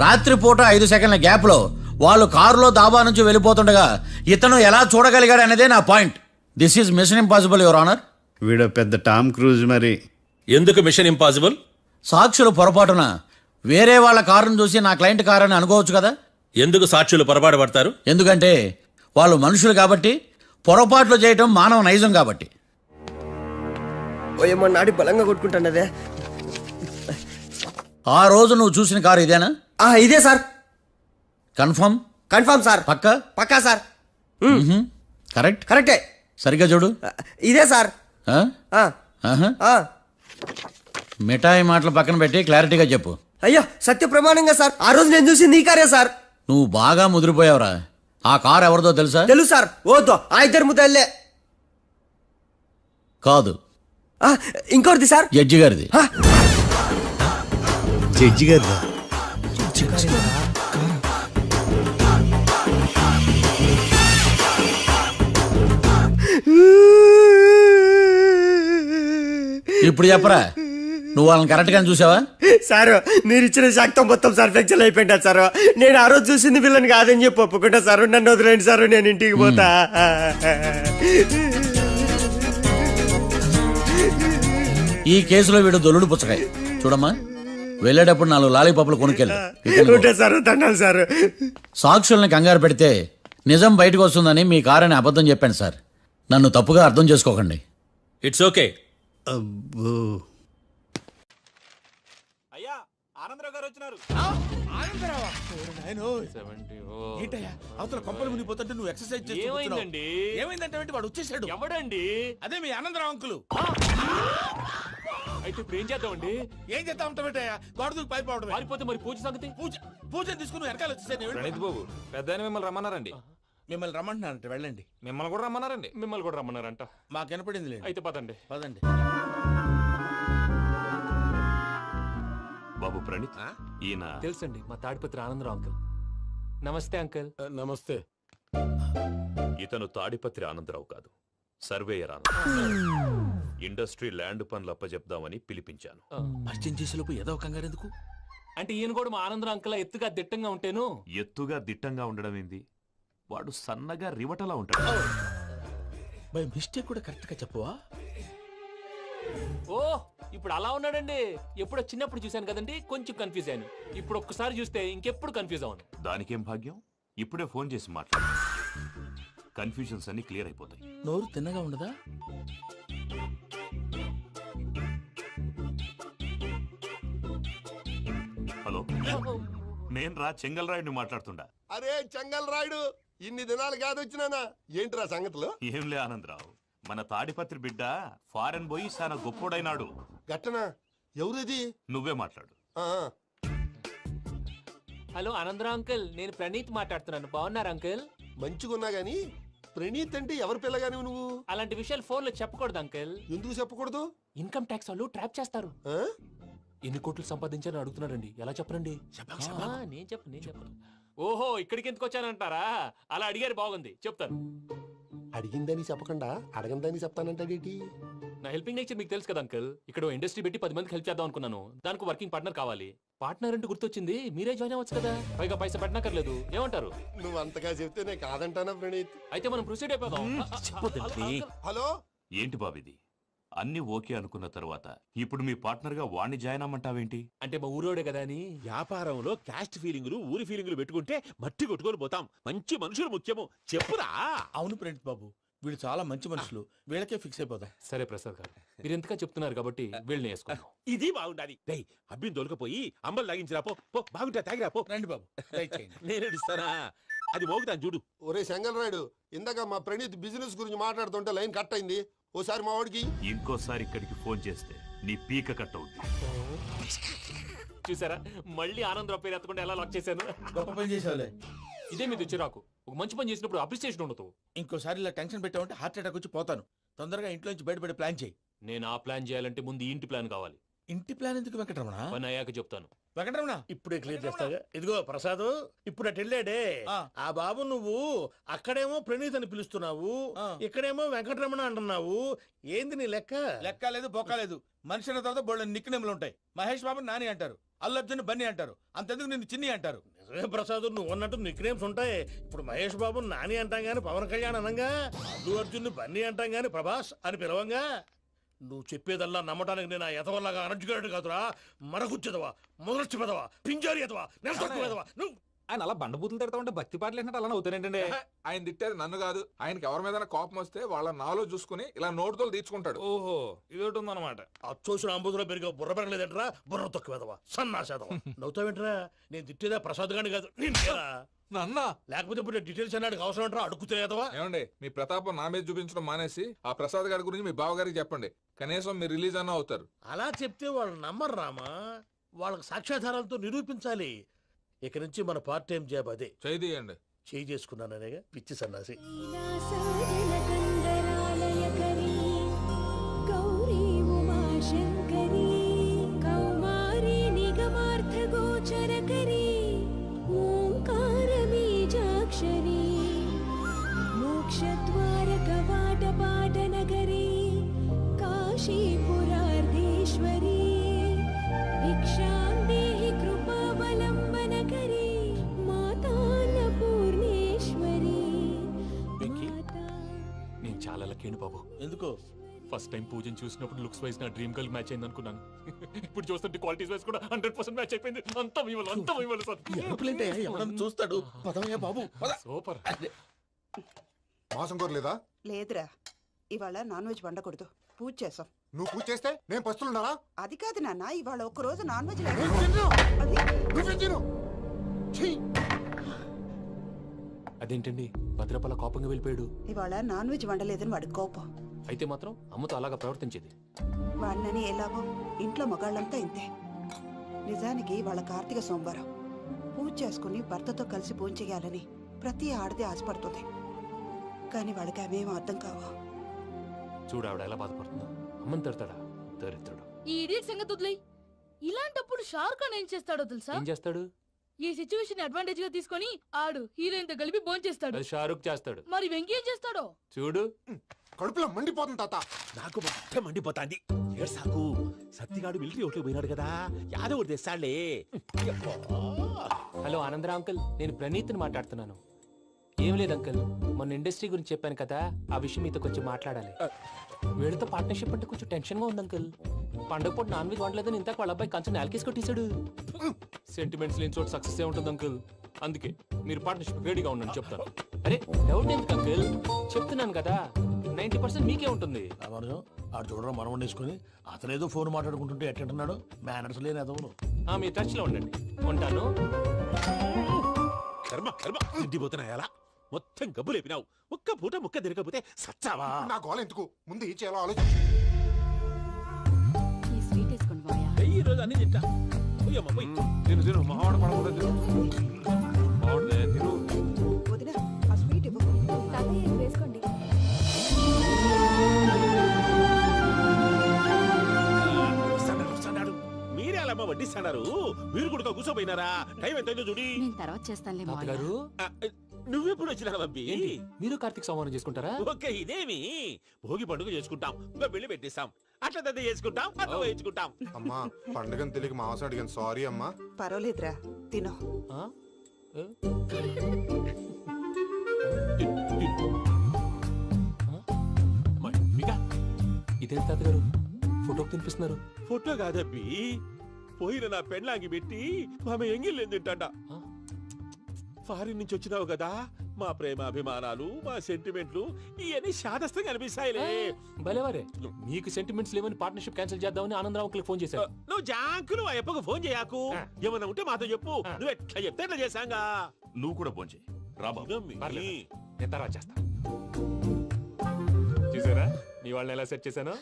రాత్రి పూట 5 సెకండ్ల గ్యాప్లో వాళ్ళు కారులో దాబా నుంచి వెళ్ళిపోతుండగా ఇతను ఎలా చూడగలిగాడు అనేదే నా point. This is mission impossible your honour. వీడు పెద్ద టామ్ క్రూజ్. మరి ఎందుకు మిషన్ ఇంపాసిబుల్? సాక్షులు పొరపాటున వేరే వాళ్ళ కారును చూసి నా క్లయింట్ కారు అని అనుకోవచ్చు కదా. ఎందుకు సాక్షులు పొరపాటు పడతారు? ఎందుకంటే వాళ్ళు మనుషులు కాబట్టి, పొరపాట్లు చేయటం మానవ నైజం కాబట్టి. ఏమో నాడి బలంగా కొట్టుకుంటానదే. ఆ రోజు నువ్వు చూసిన కారు ఇదేనా? ఇదే సార్. కన్ఫర్మ్? Confirm sir. పక్కా? పక్కా సార్. కరెక్ట్? కరెక్టే. సరిగ్గా చూడు. ఇదే సార్. మిఠాయి మాటలు పక్కన పెట్టి క్లారిటీగా చెప్పు. అయ్యో సత్య ప్రమాణంగా సార్ ఆ రోజు నేను చూసింది ఈ కారే సార్. నువ్వు బాగా ముదిరిపోయావురా. ఆ కారు ఎవరిదో తెలుసా? తెలుసు సార్. ఓతో ఆ ఇద్దరు ముద్దల్లే. కాదు, ఇంకోటిది సార్. జడ్జి గారిది. జడ్జి గారిదా? ఇప్పుడు చెప్పరా, నువ్వు వాళ్ళని కరెక్ట్ గా చూసావా? సారు మీరు ఇచ్చిన శాక్తం మొత్తం సర్ఫెక్చర్ అయిపోయింటా సారు. నేను ఆ రోజు చూసింది వీళ్ళని కాదని చెప్పి ఒప్పుకుంటా సారు. నన్ను వదిలేండి సారు, నేను ఇంటికి పోతా. ఈ కేసులో వీడు దొల్లుడు పుచ్చకాయ. చూడమ్మా, వెళ్ళేటప్పుడు 4 లాలీపాపులు కొనుక్కెళ్ళు. Sir దండాలి sir. సాక్షుల్ని కంగారు పెడితే నిజం బయటకు వస్తుందని మీ కారని అబద్ధం చెప్పాను సార్. నన్ను తప్పుగా అర్థం చేసుకోకండి. It's okay. అబ్బో అయ్యా, ఆనందరావు గారు వచ్చినారు. ఏంటయ్యా, అవతల కొంపలు మునిగిపోతుంటే నువ్వు ఎక్సర్సైజ్ చేస్తూ ఏమైందండి? ఏమైందంటే వాడు వచ్చేసాడు. ఎవడండి? అదే మీ ఆనందరావు అంకులు. అయితే ఇప్పుడు ఏం చేద్దామండి? ఏం చేస్తా ఉంటావేటయ్యా, గోడ దూకి పైపోవడం. పారిపోతే మరి పూజ సంగతి? పూజ తీసుకుని వెనకాల వచ్చేసాను. ప్రణీత్ బాబు, పెద్ద మిమ్మల్ని రమ్మన్నారండి. మిమ్మల్ని రమ్మంటున్నారంట, వెళ్ళండి. మిమ్మల్ని కూడా రమ్మన్నారండి. మిమ్మల్ని కూడా రమ్మన్నారంట. మాకు వినపడింది లేదు. అయితే పదండి. పదండి. బాబు ప్రణీత్, ఈయన తెలుసండి, మా తాడిపత్రి ఆనందరావు అంకుల్. నమస్తే అంకుల్. నమస్తే. ఇతను తాడిపత్రి ఆనందరావు కాదు, సర్వేయర్ ఆనందరావు. ఇండస్ట్రీ ల్యాండ్ పనులు అప్పచెప్దామని పిలిపించాను. పరిచయం చేసేలోపు ఏదో కంగారు ఎందుకు? అంటే ఈయన కూడా మా ఆనందరావు అంకుల్ ఎత్తుగా దిట్టంగా ఉంటేను. ఎత్తుగా దిట్టంగా ఉండడం ఏంది, వాడు సన్నగా రివటలా ఉంటాడు. బై మిస్టేక్ కూడా కరెక్ట్ గా చెప్పవా? ఓ, ఇప్పుడు అలా ఉన్నాడండి. ఎప్పుడో చిన్నప్పుడు చూశాను కదండి, కొంచెం కన్ఫ్యూజ్ అయ్యాను. ఇప్పుడు ఒక్కసారి చూస్తే ఇంకెప్పుడు కన్ఫ్యూజ్ అవును. దానికేం భాగ్యం, ఇప్పుడే ఫోన్ చేసి మాట్లాడు. కన్ఫ్యూజన్స్ అన్ని క్లియర్ అయిపోతాయి. నోరు తిన్నగా ఉండదా? హలో, నేను రా చెంగల్రాయుడిని మాట్లాడుతుండా. అరే చెంగల్ రాయుడు, ఇన్ని దినాలు కాదు వచ్చినానా? ఏంట్రా సంగతులు? ఏంలే ఆనందరావు, మన తాడిపత్రి బిడ్డ ఫారెన్ పోయి చాలా గొప్పోడైనాడు. గట్టనా? ఎవరిది? నువ్వే మాట్లాడు. హలో ఆనందరావు అంకుల్, నేను ప్రణీత్ మాట్లాడుతున్నాను. బాగున్నారు అంకుల్? మంచిగున్నా గాని ప్రణీత్ అంటే ఎవరి పిల్లగాని నువ్వు? అలాంటి విషయాలు ఫోన్ లో చెప్పకూడదు అంకుల్. ఎందుకు చెప్పకూడదు? ఇన్కమ్ ట్యాక్స్ వాళ్ళు ట్రాప్ చేస్తారు. ఎన్ని కోట్లు సంపాదించాలని అడుగుతున్నారండి. ఎలా చెప్పరండి? నేను చెప్పను. ఓహో, ఇక్కడికి ఎందుకు వచ్చానంటారా? అలా అడిగారు, బాగుంది, చెప్తాను. అడిగిందని చెప్పకుండా అడగందని చెప్తానంటాడేటి? నా హెల్పింగ్ నేచర్ మీకు తెలుసు కదా అంకుల్. ఇక్కడ ఇండస్ట్రీ పెట్టి 10 మందికి హెల్ప్ చేద్దాం అనుకున్నాను. దానికి వర్కింగ్ పార్ట్నర్ కావాలి. పార్ట్నర్ అంటే గుర్తొచ్చింది, మీరే జాయిన్ అవ్వచ్చు కదా. పైగా పైసా పెట్టనక్కర్లేదు. ఏమంటారు? నువ్వు అంతగా చెప్తేనే కాదంటానా ప్రణీత్? అయితే మనం ప్రొసీడ్ అయిపోదాం. హలో, ఏంటి బాబిది? అన్ని ఓకే అనుకున్న తర్వాత ఇప్పుడు మీ పార్ట్నర్ గా వాణ్ణి జాయిన్ అమ్మంటావేంటి? అంటే మా ఊరోడే కదా అని. వ్యాపారంలో క్యాస్ట్ ఫీలింగులు, ఊరి ఫీలింగులు పెట్టుకుంటే మట్టి కొట్టుకొని పోతాం. మంచి మనుషులు ముఖ్యము. చెప్పురా. అవును ప్రణీత్ బాబు, వీళ్ళు చాలా మంచి మనుషులు. వీళ్ళకే ఫిక్స్ అయిపోతాం. సరే ప్రసాద్ గారు, మీరు ఎంతగా చెప్తున్నారు కాబట్టి వీళ్ళని వేసుకున్నాం. ఇది బాగుండాలి. డై అబ్బిని తోలుకపోయి అంబలు లాగించిరా. పో బాగుంటా, తాగిరా పో. రండి బాబు, నేను ఇస్తానా? అది మోగుతాను చూడు. ఒరే చెంగల్ రాయుడు, ఇందాక మా ప్రణీత్ బిజినెస్ గురించి మాట్లాడుతుంటే లైన్ కట్ అయింది. ఓసారి మా వాడికి ఇంకోసారి ఇక్కడికి ఫోన్ చేస్తే నీ పీక కట్ అవుతుంది. చూసారా, మళ్ళీ ఆనందరావు పేరు ఎత్తకుండా ఎలా లాక్ చేశాను. గొప్ప పని చేసేవాళ్ళే. ఇదే మీద చిరాకు. ఒక మంచి పని చేసినప్పుడు అప్రిసియేషన్ ఉండదు. ఇంకోసారి ఇలా టెన్షన్ పెట్టామంటే హార్ట్ అటాక్ వచ్చి పోతాను. తొందరగా ఇంట్లో నుంచి బయటపడే ప్లాన్ చేయి. నేను ఆ ప్లాన్ చేయాలంటే ముందు ఇంటి ప్లాన్ కావాలి. ఇంటి ప్లాన్ ఎందుకు వెంకటరమణ? పని అయ్యాక చెప్తాను. వెంకటరమణ ఇప్పుడే క్లియర్ చేస్తాగా. ఇదిగో ప్రసాద్, ఇప్పుడు అటు వెళ్ళాడే ఆ బాబు, నువ్వు అక్కడేమో ప్రణీత్ అని పిలుస్తున్నావు, ఇక్కడేమో వెంకటరమణ అంటున్నావు. ఏంది నీ లెక్క? లెక్క లేదు, బొక్క లేదు. మనిషి అన్న తర్వాత బోళ్ళ నిక్ నేమ్లు ఉంటాయి. మహేష్ బాబు నాని అంటారు, అల్లు అర్జున్ బన్నీ అంటారు, అంతెందుకు నిన్ను చిన్ని అంటారు. నిజమే ప్రసాద్, నువ్వు అన్నట్టు నిక్ నేమ్స్ ఉంటాయి. ఇప్పుడు మహేష్ బాబు నాని అంటాం గాని పవన్ కళ్యాణ్ అనంగా, అల్లు అర్జున్ బన్నీ అంటాం గాని ప్రభాస్ అని పిలవంగా. నువ్వు చెప్పేదల్లా నమ్మటానికి నేను ఎతవల్లాగా అనర్జుకేటెడ్ కాదురా. మరగుచ్చదవా, మొదలచ్చి పెదవా, పింజారి ఎదవా, నెలసొక్కుదవా. నువ్వు ఆయన అలా బండబూతులు తిడతా ఉంటే భక్తి పాటలు ఏంటంటే అలా అవుతానంటే. ఆయన తిట్టేది నన్ను కాదు, ఆయనకి ఎవరి మీద కోపం వస్తే వాళ్ళ నాలో చూసుకుని ఇలా నోటుతో తీర్చుకుంటాడు. ఓహో, ఇదొకటి ఉందన్నమాట. అచ్చోసిన అంబుధులో పెరిగే బుర్ర పెరగలేదంటరా, బుర్ర తొక్కువేదవా, సన్నాసేదవా. నవ్వుతావేంట్రా? నేను తిట్టేదా ప్రసాద్ గాని కాదు, నన్నా. లేకపోతే ఇప్పుడు డీటెయిల్స్ అన్నాడు అవసరం అంటారా? అడుగుతాయేదవా. ఏమండి, మీ ప్రతాపం నా మీద చూపించడం మానేసి ఆ ప్రసాద్ గారి గురించి మీ బావగారికి చెప్పండి. కనీసం మీరు రిలీజ్ అన్న అవుతారు. అలా చెప్తే వాళ్ళు నమ్మరు రామా. వాళ్ళకి సాక్ష్యాధారాలతో నిరూపించాలి. ఇక నుంచి మన పార్ట్ టైం జాబ్ అదే. చేయండి. చేయి చేసుకున్నాననేగా పిచ్చి సన్నాసి. మోక్షద్వార కవాట పూర్ణేశ్వరీ భిక్షాం దేహి కృపావలంబనకరీ మాతాన్న పూర్ణేశ్వరీ. నేను చాలా లక్కీ బాబు. ఎందుకో? ఫస్ట్ టైం పూజను చూసినప్పుడు లుక్స్ వైజ్ నా డ్రీమ్ గర్ల్ మ్యాచ్ అయింది అనుకున్నాను. ఇప్పుడు చూస్తుంటే క్వాలిటీస్ వైజ్ కూడా 100% మ్యాచ్ అయిపోయింది. అంతా మీ వల్ల సార్. ఎవడన్నా చూస్తాడు. పదవయ్యా బాబు. సూపర్. మాసం కోరలేదా? లేదురా, ఇవాళ నాన్ వెజ్ వండకూడదు, పూజ చేసాం. నువ్వు పూజ చేస్తే నేను పస్తులున్నారా? అది కాదు నాన్న, ఇవాళ ఒక్క రోజు నాన్ వెజ్ అదేంటండి భద్రపల కోపంగా వెళ్ళిపోయాడు? ఇవాళ నాన్ వెజ్ వండలేదని వాడి కోపం. అయితే మాత్రం అమ్మతో అలాగా ప్రవర్తించేది. వాడినని ఎలాగో ఇంట్లో మగాళ్ళంతా ఇంతే. నిజానికి వాళ్ళ కార్తీక సోమవారం పూజ చేసుకుని భర్తతో కలిసి పూజ చేయాలని ప్రతి ఆడది ఆశపడుతుంది. కానీ వాళ్ళకి అవేం అర్థం కావు. చూడు ఆవిడ ఎలా బాధపడుతుందో. అమ్మని తిడతాడా దరిద్రుడు. ఈ ఇడియట్ సంగతి వదిలేయ్. ఇలాంటప్పుడు షారుఖ్ ఖాన్ ఏం చేస్తాడో తెలుసా? ఏం చేస్తాడు? ఈ సిచ్యువేషన్ అడ్వాంటేజ్ గా తీసుకొని ఆడు హీరోయిన్ తో కలిపి బోన్ చేస్తాడు. అది షారుఖ్ చేస్తాడు. మరి వెంకీ ఏం చేస్తాడో చూడు. కడుపులో మండిపోతుంది తాత. నాకు మొత్తం మండిపోతాంది. సాకు సత్తిగాడు మిలిటరీ ఓట్లు పోయినాడు కదా, యాదవ్ తెస్తాడులే. హలో ఆనందరా అంకుల్, నేను ప్రణీత్ని మాట్లాడుతున్నాను. ఏం లేదు అంకుల్, మొన్న ఇండస్ట్రీ గురించి చెప్పాను కదా, ఆ విషయం మీతో కొంచెం మాట్లాడాలి. వీళ్ళతో పార్ట్నర్షిప్ అంటే కొంచెం టెన్షన్ గా ఉంది అంకుల్. పండుగ పూట నాన్ వెజ్ వండలేదని ఇంతకు వాళ్ళ అబ్బాయి కంచెం నేలకేసి కొట్టేశాడు. సెంటిమెంట్స్ లేని చోట సక్సెస్ ఏ ఉంటుంది అంకుల్. అందుకే మీరు పార్ట్నర్షిప్ రెడీగా ఉండండి చెప్తాను. అరే డౌట్ ఎందుకు అంకుల్, చెప్తున్నాను కదా 90% మీకే ఉంటుంది. ఆడు చూడడం మనం వండేసుకుని అతనేదో ఫోన్ మాట్లాడుకుంటుంటే ఎట్టంటున్నాడు. మేనర్స్ లేని అదవును. మీ టచ్ లో ఉండండి. ఉంటాను. కర్మ కర్మ ఇంటిపోతున్నా ఎలా మొత్తం గబ్బు లేపినావు. ఒక్క పూట ముక్క తిరగకపోతే సచ్చావా? నా గోల ఎందుకు, ముందు ఏం చేయాలో ఆలోచించు. ఈ స్వీట్ వేసుకోండి బాయా. ఈ రోజు అన్ని తింటా. తిను తిను మావాడు పడకుండా తిను. మావాడులే తిను. వదిన ఆ స్వీట్ ఇవ్వు. తాతయ్య వేసుకోండి. మీరే అలా వడ్డిస్తాడారు. మీరు కూడా కూర్చోపోయినారా? టైం ఎంతైందో చూడి. నేను తర్వాత చేస్తానులే తాతగారు. నువ్వెప్పుడు వచ్చినా బంబి? మీరు కార్తీక సంహారం చేసుకుంటారా? ఓకే, ఇదేమి భోగి పండుగ చేసుకుంటాం, ఇంకా పెళ్లి పెట్టిస్తాం, అట్లా దద్ద చేసుకుంటాం, అట్లా వేయించుకుంటాం. అమ్మా పండుగని తెలియక మాసం అడిగాను, సారీ అమ్మా. పర్వాలేదురా, తినో. ఇదేం తాతగారు ఫోటోకి తినిపిస్తున్నారు? ఫోటో కాదబ్బి, పోయిన నా పెళ్ళాంగి పెట్టి ఆమె ఎంగిల్లేం తింటాడ. ఫారిన్ నుంచి వచ్చినావు కదా, మా ప్రేమ అభిమానాలు, మా సెంటిమెంట్లు ఇవన్నీ శాదస్తంగా అనిపిస్తాయిలే. భలేవారే, మీకు సెంటిమెంట్స్ లేవని పార్ట్నర్షిప్ క్యాన్సిల్ చేద్దామని ఆనందరావుకి ఫోన్ చేశారు. నువ్వు జాంకులు ఆ ఎప్పకు ఫోన్ చేయకు. ఏమన్నా ఉంటే మాతో చెప్పు. నువ్వు ఎట్లా చెప్తే ఎట్లా చేశాంగా. నువ్వు కూడా ఫోన్ చేయి. నేను తర్వాత చేస్తా. చూసారా మీ వాళ్ళని ఎలా సెట్ చేశాను?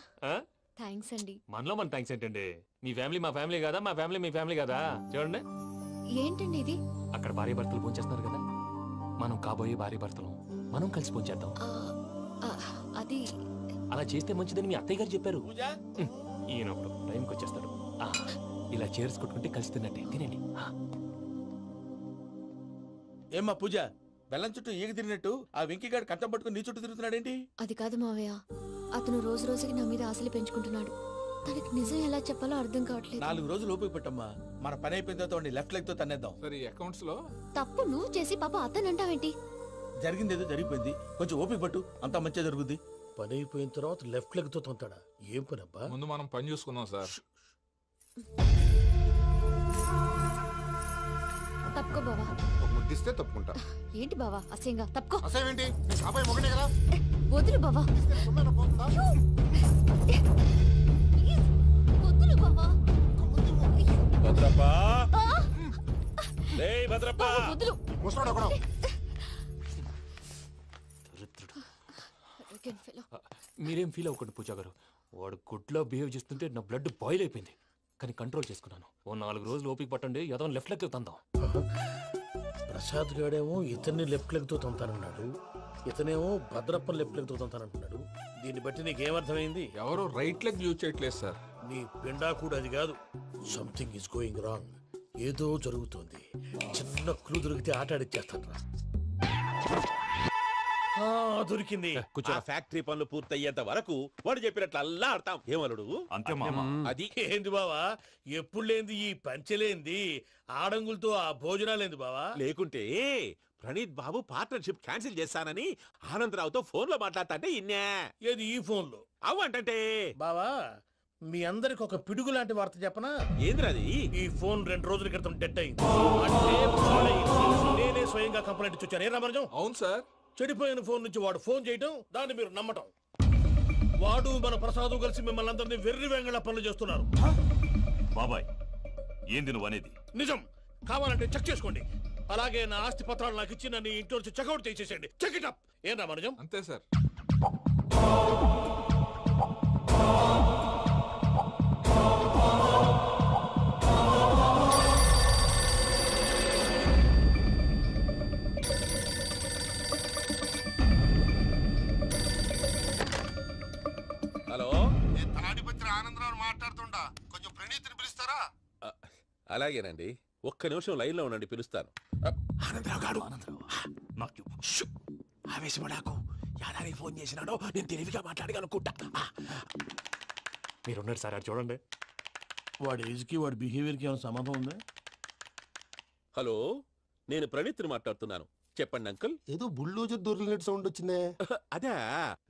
థ్యాంక్స్ అండి. మనలో మన థ్యాంక్స్ ఏంటండి? మీ ఫ్యామిలీ మా ఫ్యామిలీ కదా, మా ఫ్యామిలీ మీ ఫ్యామిలీ కదా. చూడండి ఏంటండి ఇది? అక్కడ భార్య భర్తలు పోంచేస్తున్నారు కదా, మనం కాబోయే భార్య భర్తలు మనం కలిసి పోంచేద్దాం. అది అలా చేస్తే మంచిదని మీ అత్తయ్య గారు చెప్పారు. ఈయనప్పుడు టైంకి వచ్చేస్తాడు. ఇలా చేర్స్ కొట్టుకుంటే కలిసి తిన్నట్టే. తినండి. ఏమ్మా పూజ, బెల్లం చుట్టూ ఈగ తిరిగినట్టు ఆ వెంకీగాడు కంచం పట్టుకుని నీ చుట్టూ తిరుగుతున్నాడేంటి? అది కాదు మావయ్య, అతను రోజు రోజుకి నా మీద ఆశలు పెంచుకుంటున్నాడు. తనకి నిజం ఎలా చెప్పాలో అర్థం కావట్లేదు. 4 రోజులు ఓపిక పెట్టమ్మా, మన పని అయిపోయిన తర్వాత లెఫ్ట్ లెగ్ తో తన్నేద్దాం. సరే అకౌంట్స్ లో తప్పు నువ్వు చేసి పాప అతను అంటావేంటి? జరిగింది ఏదో జరిగిపోయింది, కొంచెం ఓపిక పట్టు, అంతా మంచిగా జరుగుద్ది. పని అయిపోయిన తర్వాత లెఫ్ట్ లెగ్ తో తొంతాడా? ఏం పని అబ్బా? ముందు మనం పని చూసుకుందాం సార్. తప్పుకో బావా. ఒక ముద్దిస్తే తప్పుకుంటా. ఏంటి బావా అసహ్యంగా? తప్పుకో. అసేమేంటి, అబ్బాయి మొగనే కదా. వదులు బావా. వదులు బావా. భద్రప్పా, భద్రప్పా, వదులు. ముసరాడు ఒకడు. మీరేం ఫీల్ అవ్వకండి పూజా గారు. వాడు గుడ్లో బిహేవ్ చేస్తుంటే నా బ్లడ్ బాయిల్ అయిపోయింది. కానీ కంట్రోల్ చేసుకున్నాను. ఓ 4 రోజులు ఓపిక పట్టండి, ఏదో లెఫ్ట్ లెగ్ తందాం. ప్రసాద్ గాడేమో ఇతన్ని లెఫ్ట్ లెగ్ తో తొంతానన్నాడు, ఇతనేమో భద్రప్ప లెఫ్ట్ లెగ్ తో తొంతానంటున్నాడు. దీన్ని బట్టి నీకేమర్థమైంది? ఎవరు రైట్ లెగ్ యూజ్ చేయట్లేదు సార్. నీ పిండా కూడా అది కాదు. Something is going wrong. ఏదో జరుగుతోంది. చిన్న క్లూ దొరికితే ఆట ఆడిచ్చేస్తాను రా. దొరికింది. ఆ ఫ్యాక్టరీ పనులు పూర్తయ్యేంత వరకు వాడు చెప్పినట్లు అల్లా ఆడతాం ఏమలుడు అంతే మామ. అది ఏంది బావా ఎప్పుడు లేంది ఈ పంచలేంది ఆడంగులతో ఆ భోజనాలేంది బావా? లేకుంటే ప్రణీత్ బాబు పార్ట్నర్షిప్ క్యాన్సిల్ చేస్తానని ఆనందరావుతో ఫోన్ లో మాట్లాడతాంటే ఇన్నే. ఏది ఈ ఫోన్ లో? అవు అంటే బావా మీ అందరికి ఒక పిడుగు లాంటి వార్త చెప్పనా? ఏంద్రది? ఈ ఫోన్ 2 రోజుల క్రితం డెడ్ అయింది. అంటే పాడైంది. నేనే స్వయంగా కంప్లైంట్ ఇచ్చి వచ్చాను. ఏ రామరాజం? అవును సార్. చెడిపోయిన ఫోన్ నుంచి వాడు ఫోన్ చేయటం, దాన్ని మీరు నమ్మటం. వాడు మన ప్రసాదు కలిసి మిమ్మల్ని అందరినీ వెర్రి వెంగళ పనులు చేస్తున్నారు. బాబాయ్ ఏంది నువ్వు అనేది? నిజం. కావాలంటే చెక్ చేసుకోండి. అలాగే నా ఆస్తి పత్రాలు నాకు ఇచ్చి నన్ను ఇంట్లో నుంచి చెక్అౌట్ చేసేసండి. Check it up. ఏం రామరాజం? అంతే సార్. హలో, తాడిపత్రి ఆనందరావు మాట్లాడుతుండా, కొంచెం ప్రణీతిని పిలుస్తారా? అలాగేనండి. ఒక్క నిమిషం లైన్ లో ఉండండి, పిలుస్తాను. ఆనందరావు గాడు నాకు ఆవేశపడాకు. యాదానికి ఫోన్ చేసినాడో నేను తెలివిగా మాట్లాడగలనుకుంటా. మీరున్నారు సార్, అది చూడండి. వాడి ఏజ్కి వాడి బిహేవియర్కి ఏమైనా సంబంధం ఉందా? హలో, నేను ప్రణీత్ని మాట్లాడుతున్నాను. చెప్పండి అంకుల్. ఏదో బుల్డోజర్ దొరికినట్టు సౌండ్ వచ్చిందే. అదే,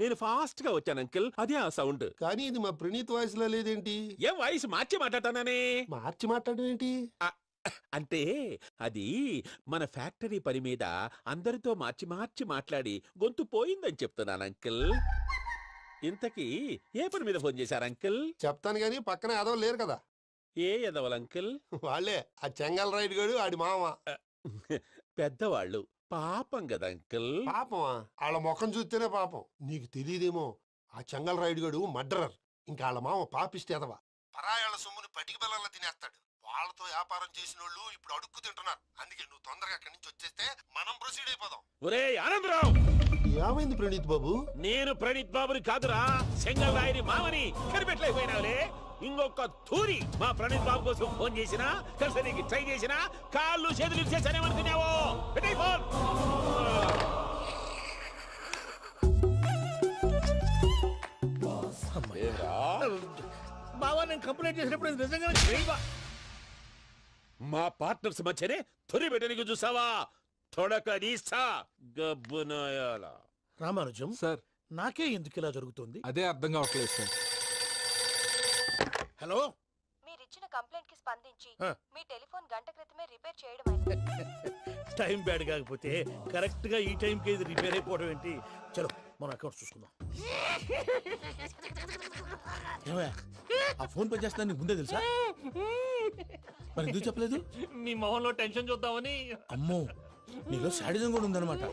నేను ఫాస్ట్ గా వచ్చాను అంకుల్. అదే ఆ సౌండ్. కానీ ఇది మా ప్రణీత్ వాయిస్ లో లేదేంటి? ఏం వాయిస్ మార్చి మాట్లాడతానని? మార్చి మాట్లాడడం ఏంటి? అంటే అది మన ఫ్యాక్టరీ పని మీద అందరితో మార్చి మార్చి మాట్లాడి గొంతు పోయిందని చెప్తున్నాను అంకుల్. ఇంతకీ ఏ పని మీద ఫోన్ చేశారు అంకుల్? చెప్తాను గానీ పక్కన ఏదో లేరు కదా. ఏ ఎదవల్ అంకుల్? వాళ్ళే ఆ చెంగల్ రైడ్ గడు ఆడి మామ. పెద్దవాళ్ళు. పాపం కదా అంకుల్. పాపమా? వాళ్ళ ముఖం చూస్తేనే పాపం. నీకు తెలియదేమో, ఆ చెంగల్ రైడ్ గడు మర్డరర్. ఇంకా వాళ్ళ మామ పాపిస్తేదవా. పరాయాళ్ళ సొమ్ముని పటికి బెల్లంలో తినేస్తాడు. వాళ్ళతో వ్యాపారం చేసిన వాళ్ళు ఇప్పుడు అడుక్కు తింటున్నారు. అందుకే నువ్వు తొందరగా అక్కడి నుంచి వచ్చేస్తే మనం ప్రొసీడ్ అయిపోదాం. ఒరే ఆనందరావు! ఏమైంది ప్రణీత్ బాబు? నేను ప్రణీత్ బాబుని కాదురా, సెంగల్ రాయని మామని. కనిపెట్టలేకపోయినావులే. ఇంకొక తూరి మా ప్రణీత్ బాబు కోసం ఫోన్ చేసినా, కలిసి నీకు ట్రై చేసినా కాళ్ళు చేతులు ఇచ్చేసానేమనుకున్నావు. పెట్టే ఫోన్. బావా నేను కంప్లైంట్ చేసినప్పుడు ఇది నిజంగా మా పార్ట్నర్స్ మధ్యనే తొలి పెట్టడానికి చూసావా? తొడక నీస్తా గబ్బునాయాల. రామానుజం సార్, నాకే ఎందుకు ఇలా జరుగుతుంది? అదే అర్థం కావట్లేదు సార్. హలో, మీరిచ్చిన కంప్లైంట్ కి స్పందించి మీ టెలిఫోన్ గంట క్రితమే రిపేర్ చేయడం టైం బ్యాడ్ కాకపోతే కరెక్ట్ గా ఈ టైం కి ఇది రిపేర్ అయిపోవడం ఏంటి? చలో మన అకౌంట్ చూసుకుందాం. ఆ ఫోన్ పని చేస్తున్నా నీకు ముందే తెలుసా? మరి ఎందుకు చెప్పలేదు? మీ మొహంలో టెన్షన్ చూద్దామని. అమ్మో, నీలో శాడిజం కూడా ఉందన్నమాట.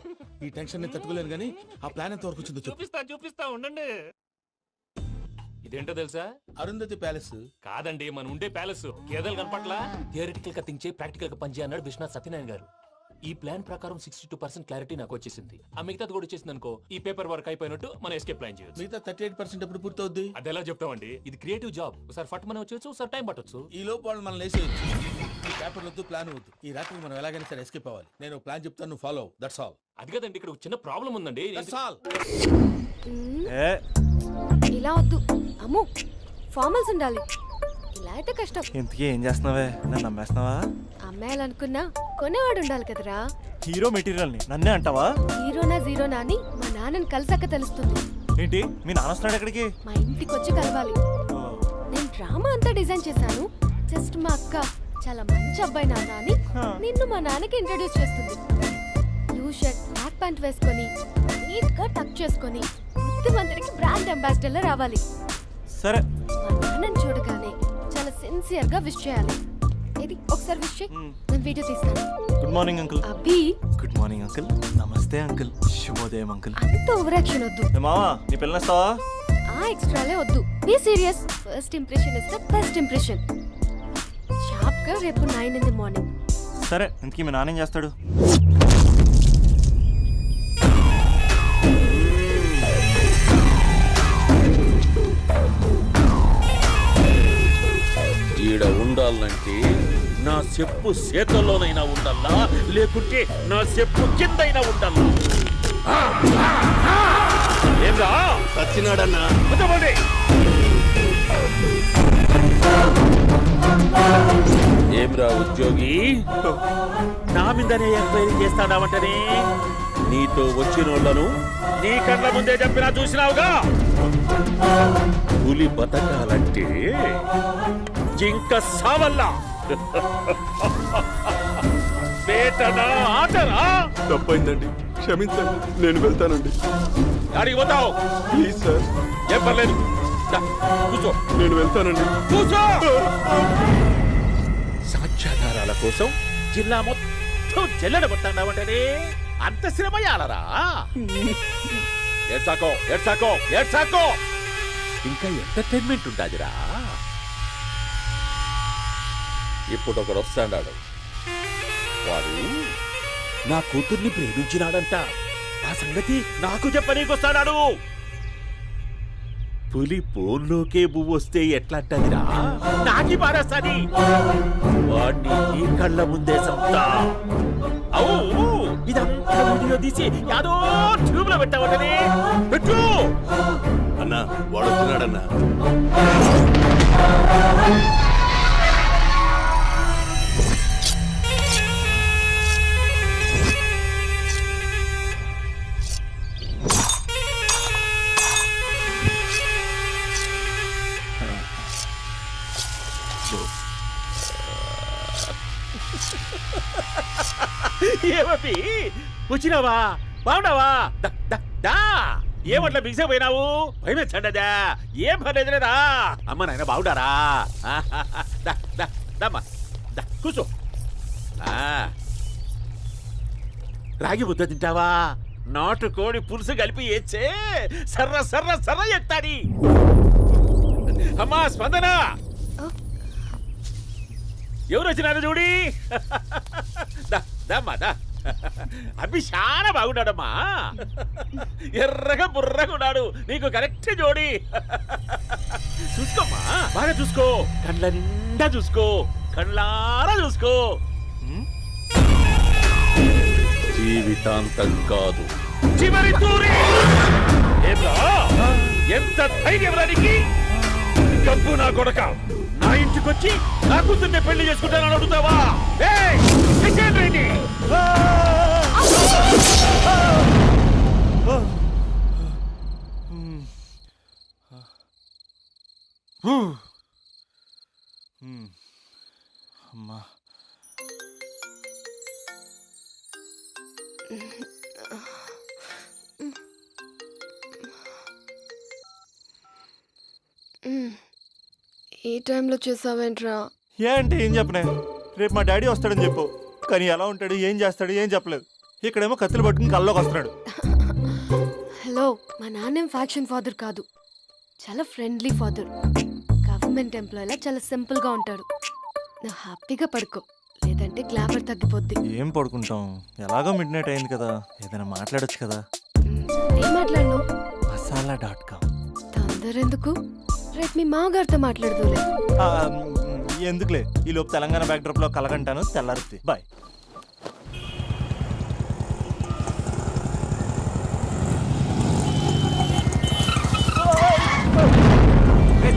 ఈ టెన్షన్ ని తట్టుకోలేను కానీ ఆ ప్లాన్ ఎంత వరకు వచ్చిందో చూపిస్తా ఉండండి. ఇదేంటో తెలుసా? అరుంధతి ప్యాలెస్ కాదండి, మన ఉండే ప్యాలెస్. గేదెలు కనపట్లా? థియరిటికల్ గా థింక్ చేయి, ప్రాక్టికల్ గా పనిచేయ అన్నాడు విశ్వనాథ్ సత్యనారాయణ గారు. ఈ ప్లాన్ ప్రకారం 62% క్లారిటీ నాకు వచ్చేసింది. ఆ మిగతాది కూడా వచ్చేసింది అనుకో, ఈ పేపర్ వర్క్ అయిపోయినట్టు మనం ఎస్కేప్ ప్లాన్ చేయొచ్చు. మిగతా 38% ఎప్పుడు పూర్తవుద్ది? అది ఎలా చెప్తామండి? ఇది క్రియేటివ్ జాబ్. ఒకసారి ఫట్ మనం వచ్చేచ్చు, ఒకసారి టైం పట్టొచ్చు. ఈ లోపు వాళ్ళు మనం లేసేయచ్చు. ఈ పేపర్ వద్దు, ప్లాన్ వద్దు. ఈ రాత్రికి మనం ఎలాగైనా సరే ఎస్కేప్ అవ్వాలి. నేను ప్లాన్ చెప్తాను, నువ్వు ఫాలో. That's all. అది కదండి, ఇక్కడ ఒక చిన్న ప్రాబ్లం ఉందండి. That's all. ఇలా వద్దు అమ్ము, ఫార్మల్స్ ఉండాలి. ఇలా అయితే కష్టం. ఇంతకీ ఏం చేస్తున్నావే? నన్ను నమ్మేస్తున్నావా? అమ్మాయాలనుకున్నా కొనేవాడు ఉండాలి కదరా. హీరో మెటీరియల్ ని నన్నే అంటావా? హీరోనా జీరోనా అని మా నాన్నని కలిసాక తెలుస్తుంది. ఏంటి మీ నాన్న వస్తున్నాడు ఎక్కడికి? మా ఇంటికి వచ్చి కలవాలి. నేను డ్రామా అంతా డిజైన్ చేశాను. జస్ట్ మా అక్క చాలా మంచి అబ్బాయి నాన్న అని నిన్ను మా నాన్నకి ఇంట్రడ్యూస్ చేస్తుంది. బ్లూ షర్ట్, బ్లాక్ ప్యాంట్ వేసుకొని నీట్ గా టక్ చేసుకొని బుద్ధిమంతుడికి బ్రాండ్ అంబాసిడర్ రావాలి. సరే. మా నాన్నని చూడగానే చాలా సిన్సియర్ గా విష్ చేయాలి. ఇది ఒకసారి విష్ చేయి, నేను వీడియో తీస్తాను. Good morning uncle. Abhi. Good morning uncle. నమస్తే అంకుల్. శుభోదయం అంకుల్. అంత ఓవర్ యాక్షన్ వద్దు. మావా, నీ పిల్లనిస్తావా? ఆ ఎక్స్ట్రాలే వద్దు. Be serious. First impression is the best impression. Sharp గా రేపు 9 in the morning. సరే, ఇంతకీ మీ నాన్న ఏం చేస్తాడు? ఈడ ఉండాలంటే నా చెప్పు చేతల్లోనైనా ఉండాలా, లేకుంటే నా చెప్పు కిందైనా ఉండాలా. ఏంరా సచ్చినాడన్నా కూర్చోండి. ఏమ్రా ఉద్యోగి నా మీదనే ఎంక్వైరీ చేస్తాడావంటనే నీతో వచ్చిన వాళ్ళను నీ కళ్ళ ముందే చెప్పినా చూసినావుగా. పులి బతకాలంటే జింక సావల్లా. వేటనా ఆటనా? తప్పైందండి, క్షమించండి, నేను వెళ్తానండి. అడిగి పోతావు ప్లీజ్ సార్. ఏం పర్లేదు, దా, కూర్చో. నేను వెళ్తానండి. కూర్చో. సాక్ష్యాధారాల కోసం జిల్లా మొత్తం జల్లెడబట్టావంటనే అంత శ్రమయాలరా? ఏడ్సాకో ఏడ్సాకో ఏడ్సాకో, ఇంకా ఎంటర్టైన్మెంట్ ఉంటాదిరా. ఇప్పుడు ఒకడు వస్తాడాడు, వాడు నా కూతుర్ని ప్రేమించినాడంట. ఆ సంగతి నాకు చెప్పనీకొస్తాడాడు. పులి పోన్లోకే పువ్వు వస్తే ఎట్లాంటదిరా? నాకి పారేస్తాది. వాడిని నీ కళ్ళ ముందే సంతా. అవు ఇదంతా వీడియో తీసి యాదో ట్యూబ్ లో పెట్టావటనే. పెట్టు అన్నా, వాడు వస్తున్నాడన్నా. ఏమీ వచ్చినావా? బాగున్నావా? ఏమట్లా బిగిసే పోయినావు? భయమేచ్చండదా? ఏం పర్లేదులేదా? అమ్మ నాయన బాగుండారా? కూర్చో. రాగి ముద్ద తింటావా? నాటు కోడి పులుసు కలిపి ఏచ్చే సర్ర సర్ర సర్ర ఎత్తాడి. అమ్మా స్పందన, ఎవరు వచ్చినారు చూడి. దమ్మా అభి చాలా బాగున్నాడమ్మా. ఎర్రగా బుర్రగా ఉన్నాడు, నీకు కరెక్ట్ జోడి. చూసుకోమ్మా, బాగా చూసుకో, కండ్ల నిండా చూసుకో, కళ్ళారా చూసుకో. జీవితాంతం కాదు, చివరి తూరి. ఎంత ధైర్యం రానికి? డబ్బు నా కొడక నా ఇంటికొచ్చి నా కూతుర్ని పెళ్లి చేసుకుంటానని అడుగుతావా? అమ్మా, ఈ టైంలో చేసావేంట్రా? ఏంటి ఏం చెప్పనే? రేపు మా డాడీ వస్తాడని చెప్పు, కానీ ఎలా ఉంటాడు, ఏం చేస్తాడు, ఏం చెప్పలేదు. ఇక్కడేమో కత్తులు పట్టుకుని కల్లోకి వస్తున్నాడు. హలో, మా నాన్నేం ఫ్యాక్షన్ ఫాదర్ కాదు, చాలా ఫ్రెండ్లీ ఫాదర్. గవర్నమెంట్ ఎంప్లాయీలా చాలా సింపుల్ గా ఉంటాడు. నువ్వు హ్యాపీగా పడుకో, లేదంటే గ్లామర్ తగ్గిపోద్ది. ఏం పడుకుంటాం, ఎలాగో మిడ్ నైట్ అయింది కదా, ఏదైనా మాట్లాడొచ్చు కదా. ఏం మాట్లాడను? masala.com. తొందర ఎందుకు? రేపు మీ మామగారితో మాట్లాడదులే. ఎందుకులే, ఈ లోపు తెలంగాణ బ్యాక్డ్రాప్ లో కలగంటాను, తెల్లారుద్ది. బాయ్.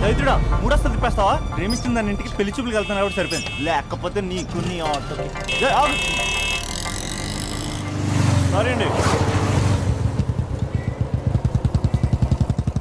దైత్రుడా, మూడొస్తా తిప్పేస్తావా? ప్రేమిస్తుంది దాని ఇంటికి పెళ్లి చూపులు వెళ్తాను కాబట్టి సరిపోయింది, లేకపోతే నీకు నీ ఆటోకి. సారీ అండి.